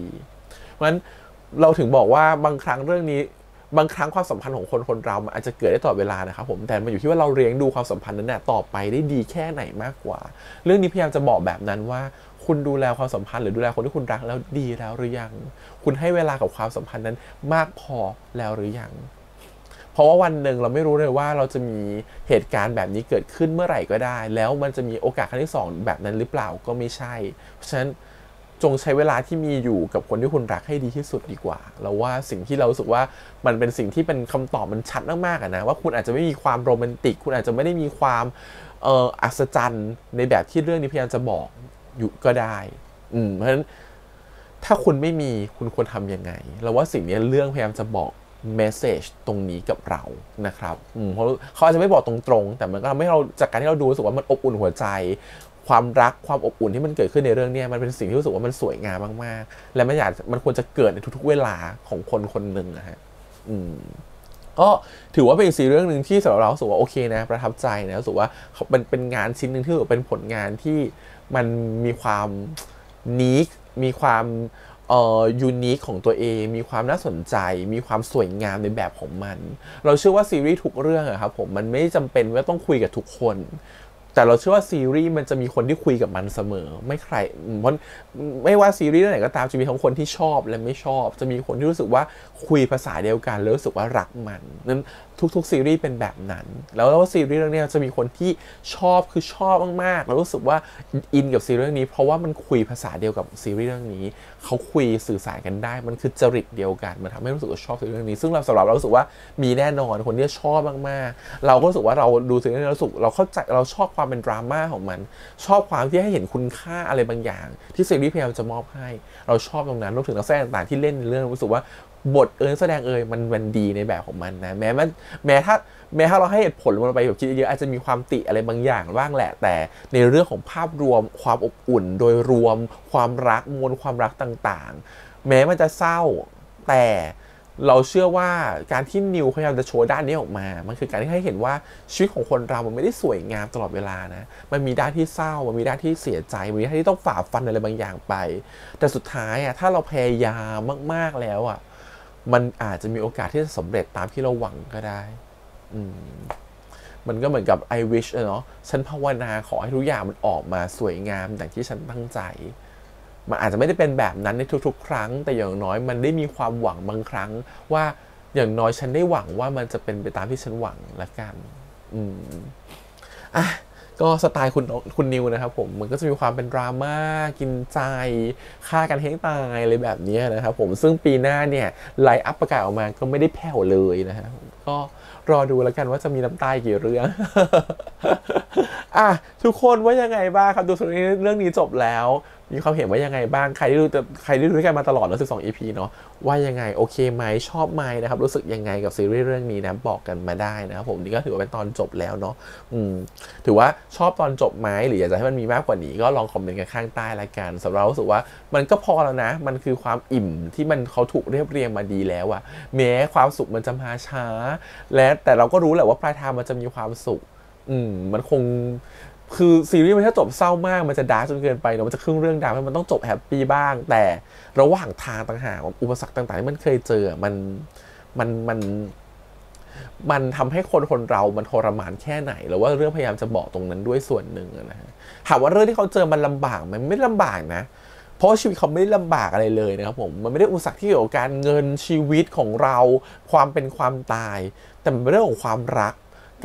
เพราะฉะนั้นเราถึงบอกว่าบางครั้งเรื่องนี้บางครั้งความสัมพันธ์ของคนเรามันอาจจะเกิดได้ตลอดเวลานะครับผมแต่มันอยู่ที่ว่าเราเลี้ยงดูความสัมพันธ์นั้นน่ะต่อไปได้ดีแค่ไหนมากกว่าเรื่องนี้พยายามจะบอกแบบนั้นว่าคุณดูแลความสัมพันธ์หรือดูแลคนที่คุณรักแล้วดีแล้วหรือยังคุณให้เวลากับความสัมพันธ์นั้นมากพอแล้วหรือยังเพราะว่าวันหนึ่งเราไม่รู้เลยว่าเราจะมีเหตุการณ์แบบนี้เกิดขึ้นเมื่อไหร่ก็ได้แล้วมันจะมีโอกาสครั้งที่2แบบนั้นหรือเปล่าก็ไม่ใช่เพราะฉะนั้นจงใช้เวลาที่มีอยู่กับคนที่คุณรักให้ดีที่สุดดีกว่าเราว่าสิ่งที่เรารู้สึกว่ามันเป็นสิ่งที่เป็นคำตอบมันชัดมากๆนะว่าคุณอาจจะไม่มีความโรแมนติกคุณอาจจะไม่ได้มีความอัศจรรย์ในแบบที่เรื่องนี้พยายามจะบอกอยู่ก็ได้เพราะฉะนั้น ถ้าคุณไม่มีคุณควรทำยังไงเราว่าสิ่งนี้เรื่องพยายามจะบอกเมสเซจตรงนี้กับเรานะครับเพราะเขาอาจจะไม่บอกตรงๆแต่มันก็ทำให้เราจากการที่เราดูรู้สึกว่ามันอบอุ่นหัวใจความรักความอบอุ่นที่มันเกิดขึ้นในเรื่องนี้มันเป็นสิ่งที่รู้สึกว่ามันสวยงามมากๆและมันควรจะเกิดในทุกๆเวลาของคนคนหนึ่งนะฮะก็ถือว่าเป็นซีรีส์เรื่องหนึ่งที่สำหรับเรารู้สึกว่าโอเคนะประทับใจนะรู้สึกว่าเป็นงานชิ้นหนึ่งที่เป็นผลงานที่มันมีความนิคมีความยูนิคของตัวเองมีความน่าสนใจมีความสวยงามในแบบของมันเราเชื่อว่าซีรีส์ทุกเรื่องอะครับผมมันไม่จำเป็นว่าต้องคุยกับทุกคนแต่เราเชื่อว่าซีรีส์มันจะมีคนที่คุยกับมันเสมอไม่ว่าซีรีส์เรื่องไหนก็ตามจะมีทั้งคนที่ชอบและไม่ชอบจะมีคนที่รู้สึกว่าคุยภาษาเดียวกันแล้วรู้สึกว่ารักมันนั้นทุกซีรีส์เป็นแบบนั้นแล้วซีรีส์เรื่องนี้จะมีคนที่ชอบมากๆแล้วรู้สึกว่าอินกับซีรีส์เรื่องนี้เพราะว่ามันคุยภาษาเดียวกับซีรีส์เรื่องนี้เขาคุยสื่อสารกันได้มันคือจริตเดียวกันมันทำให้รู้สึกว่าชอบซีรีส์เรื่องนี้ซึ่งสำหรับเรารู้สึกว่ามีแน่นอนคนที่ชอบมากๆเราก็รู้สึกว่าเราดูซีรีส์นี้เรารู้สึกเราเข้าใจเราชอบความเป็นดราม่าของมันชอบความที่ให้เห็นคุณค่าอะไรบางอย่างที่ซีรีส์พยายามจะมอบให้เราชอบตรงนั้นรวมถึงนักแสดงต่างๆที่เล่นเรื่องรู้สึกว่าบทแสดงมันดีในแบบของมันนะแม้ถ้าเราให้เหตุผลมันไปแบบคิดเยอะอาจจะมีความติอะไรบางอย่างบ้างแหละแต่ในเรื่องของภาพรวมความอบอุ่นโดยรวมความรักมวลความรักต่างๆแม้มันจะเศร้าแต่เราเชื่อว่าการที่นิวพยายามจะโชว์ด้านนี้ออกมามันคือการที่ให้เห็นว่าชีวิตของคนเรามันไม่ได้สวยงามตลอดเวลานะมันมีด้านที่เศร้ามันมีด้านที่เสียใจมีด้านที่ต้องฝ่าฟันอะไรบางอย่างไปแต่สุดท้ายถ้าเราพยายามมากๆแล้วมันอาจจะมีโอกาสที่จะสำเร็จตามที่เราหวังก็ได้มันก็เหมือนกับ I wish เนาะฉันภาวนาขอให้ทุกอย่างมันออกมาสวยงามอย่างที่ฉันตั้งใจมันอาจจะไม่ได้เป็นแบบนั้นในทุกๆครั้งแต่อย่างน้อยมันได้มีความหวังบางครั้งว่าอย่างน้อยฉันได้หวังว่ามันจะเป็นไปตามที่ฉันหวังละกันก็สไตล์คุณนิวนะครับผมมันก็จะมีความเป็นดราม่ากินใจฆ่ากันให้ตายอะไรแบบนี้นะครับผมซึ่งปีหน้าเนี่ยไลน์อัพประกาศออกมาก็ไม่ได้แผ่วเลยนะฮะก็รอดูแล้วกันว่าจะมีน้ำตากี่เรื่อง ทุกคนว่ายังไงบ้างครับดูเรื่องนี้จบแล้วมีความเห็นว่ายังไงบ้างใครที่ดูด้วยกันมาตลอดแล้ว12 EP เนาะว่ายังไงโอเคไหมชอบไหมนะครับรู้สึกยังไงกับซีรีส์เรื่องนี้นะบอกกันมาได้นะครับผมนี่ก็ถือว่าเป็นตอนจบแล้วเนาะถือว่าชอบตอนจบไหมหรืออยากจะให้มันมีมากกว่านี้ก็ลองคอมเมนต์กันข้างใต้ละกันสำหรับเรารู้สึกว่ามันก็พอแล้วนะมันคือความอิ่มที่เขาถูกเรียบเรียงมาดีแล้วแม้ความสุขมันจะมาช้าแต่เราก็รู้แหละว่าปลายทางมันจะมีความสุขมันคงคือซีรีส์มันถ้าจบเศร้ามากมันจะดาร์กจนเกินไปเนาะมันจะครึ่งเรื่องดาร์กมันต้องจบแฮปปี้บ้างแต่ระหว่างทางต่างหากอุปสรรคต่างๆที่มันเคยเจอมันทำให้คนเรามันทรมานแค่ไหนแล้วว่าเรื่องพยายามจะบอกตรงนั้นด้วยส่วนหนึ่งนะฮะถามว่าเรื่องที่เขาเจอมันลำบากไหมไม่ลำบากนะเพราะชีวิตเขาไม่ได้ลำบากอะไรเลยนะครับผมมันไม่ได้อุปสรรคที่เกี่ยวกับการเงินชีวิตของเราความเป็นความตายแต่มันเป็นเรื่องของความรัก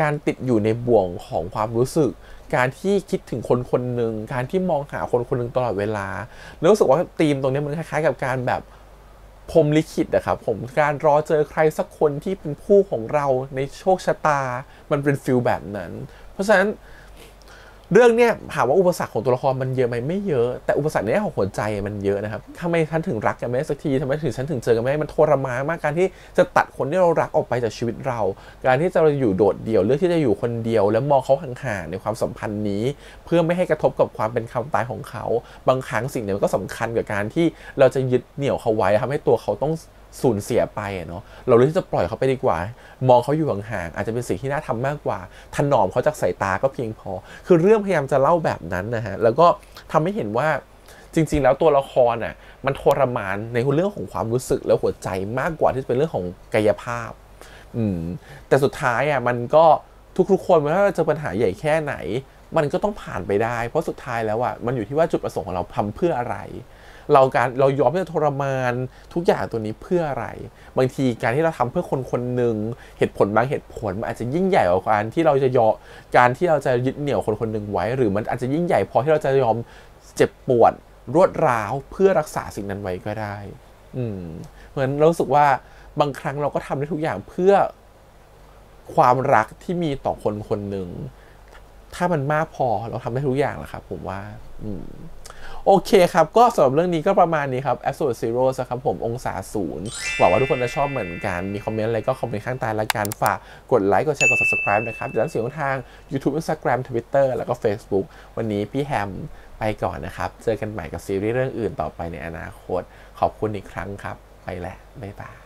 การติดอยู่ในบ่วงของความรู้สึกการที่คิดถึงคนคนหนึ่งการที่มองหาคนคนหนึ่งตลอดเวลาแล้วรู้สึกว่าธีมตรงนี้มันคล้ายๆกับการแบบพรหมลิขิตนะครับผมการรอเจอใครสักคนที่เป็นคู่ของเราในโชคชะตามันเป็นฟิลแบบนั้นเพราะฉะนั้นเรื่องเนี้ยถามว่าอุปสรรคของตัวละครมันเยอะไหมไม่เยอะแต่อุปสรรคในแง่ของหัวใจมันเยอะนะครับทำไมฉันถึงรักกันไม่ได้สักทีทำไมฉันถึงเจอกันไม่ได้มันทรมานมากการที่จะตัดคนที่เรารักออกไปจากชีวิตเราการที่จะอยู่โดดเดี่ยวเลือกที่จะอยู่คนเดียวแล้วมองเขาห่างๆในความสัมพันธ์นี้เพื่อไม่ให้กระทบกับความเป็นความตายของเขาบางครั้งสิ่งนี้มันก็สำคัญกับการที่เราจะยึดเหนี่ยวเขาไว้ทำให้ตัวเขาต้องสูญเสียไปเนาะเราเลือกที่จะปล่อยเขาไปดีกว่ามองเขาอยู่ห่างๆอาจจะเป็นสิ่งที่น่าทำมากกว่าถนอมเขาจากสายตาก็เพียงพอคือเรื่องพยายามจะเล่าแบบนั้นนะฮะแล้วก็ทำให้เห็นว่าจริงๆแล้วตัวละครมันทรมานในเรื่องของความรู้สึกและหัวใจมากกว่าที่จะเป็นเรื่องของกายภาพแต่สุดท้ายมันก็ทุกๆคนไม่ว่าจะปัญหาใหญ่แค่ไหนมันก็ต้องผ่านไปได้เพราะสุดท้ายแล้วมันอยู่ที่ว่าจุดประสงค์ของเราทำเพื่ออะไรเรายอมที่จะทรมานทุกอย่างตัวนี้เพื่ออะไรบางทีการที่เราทำเพื่อคนคนหนึ่งเหตุผลบางเหตุผลมันอาจจะยิ่งใหญ่กว่าการที่เราจะยึดเหนี่ยวคนคนหนึ่งไว้หรือมันอาจจะยิ่งใหญ่พอที่เราจะยอมเจ็บปวดรวดร้าวเพื่อรักษาสิ่งนั้นไว้ก็ได้เพราะฉะนั้นเรารู้สึกว่าบางครั้งเราก็ทำได้ทุกอย่างเพื่อความรักที่มีต่อคนคนหนึ่งถ้ามันมากพอเราทำได้ทุกอย่างแหละครับผมว่า โอเคครับก็สำหรับเรื่องนี้ก็ประมาณนี้ครับ Absolute Zero ครับผมองศาศูนย์หวังว่าทุกคนจะชอบเหมือนกันมีคอมเมนต์อะไรก็คอมเมนต์ข้างใต้ละกันฝากกดไลค์กดแชร์กด subscribe นะครับติดตามเสียงทาง YouTube Instagram Twitter แล้วก็ Facebook วันนี้พี่แฮมไปก่อนนะครับเจอกันใหม่กับซีรีส์เรื่องอื่นต่อไปในอนาคตขอบคุณอีกครั้งครับไปแล้วบ๊ายบาย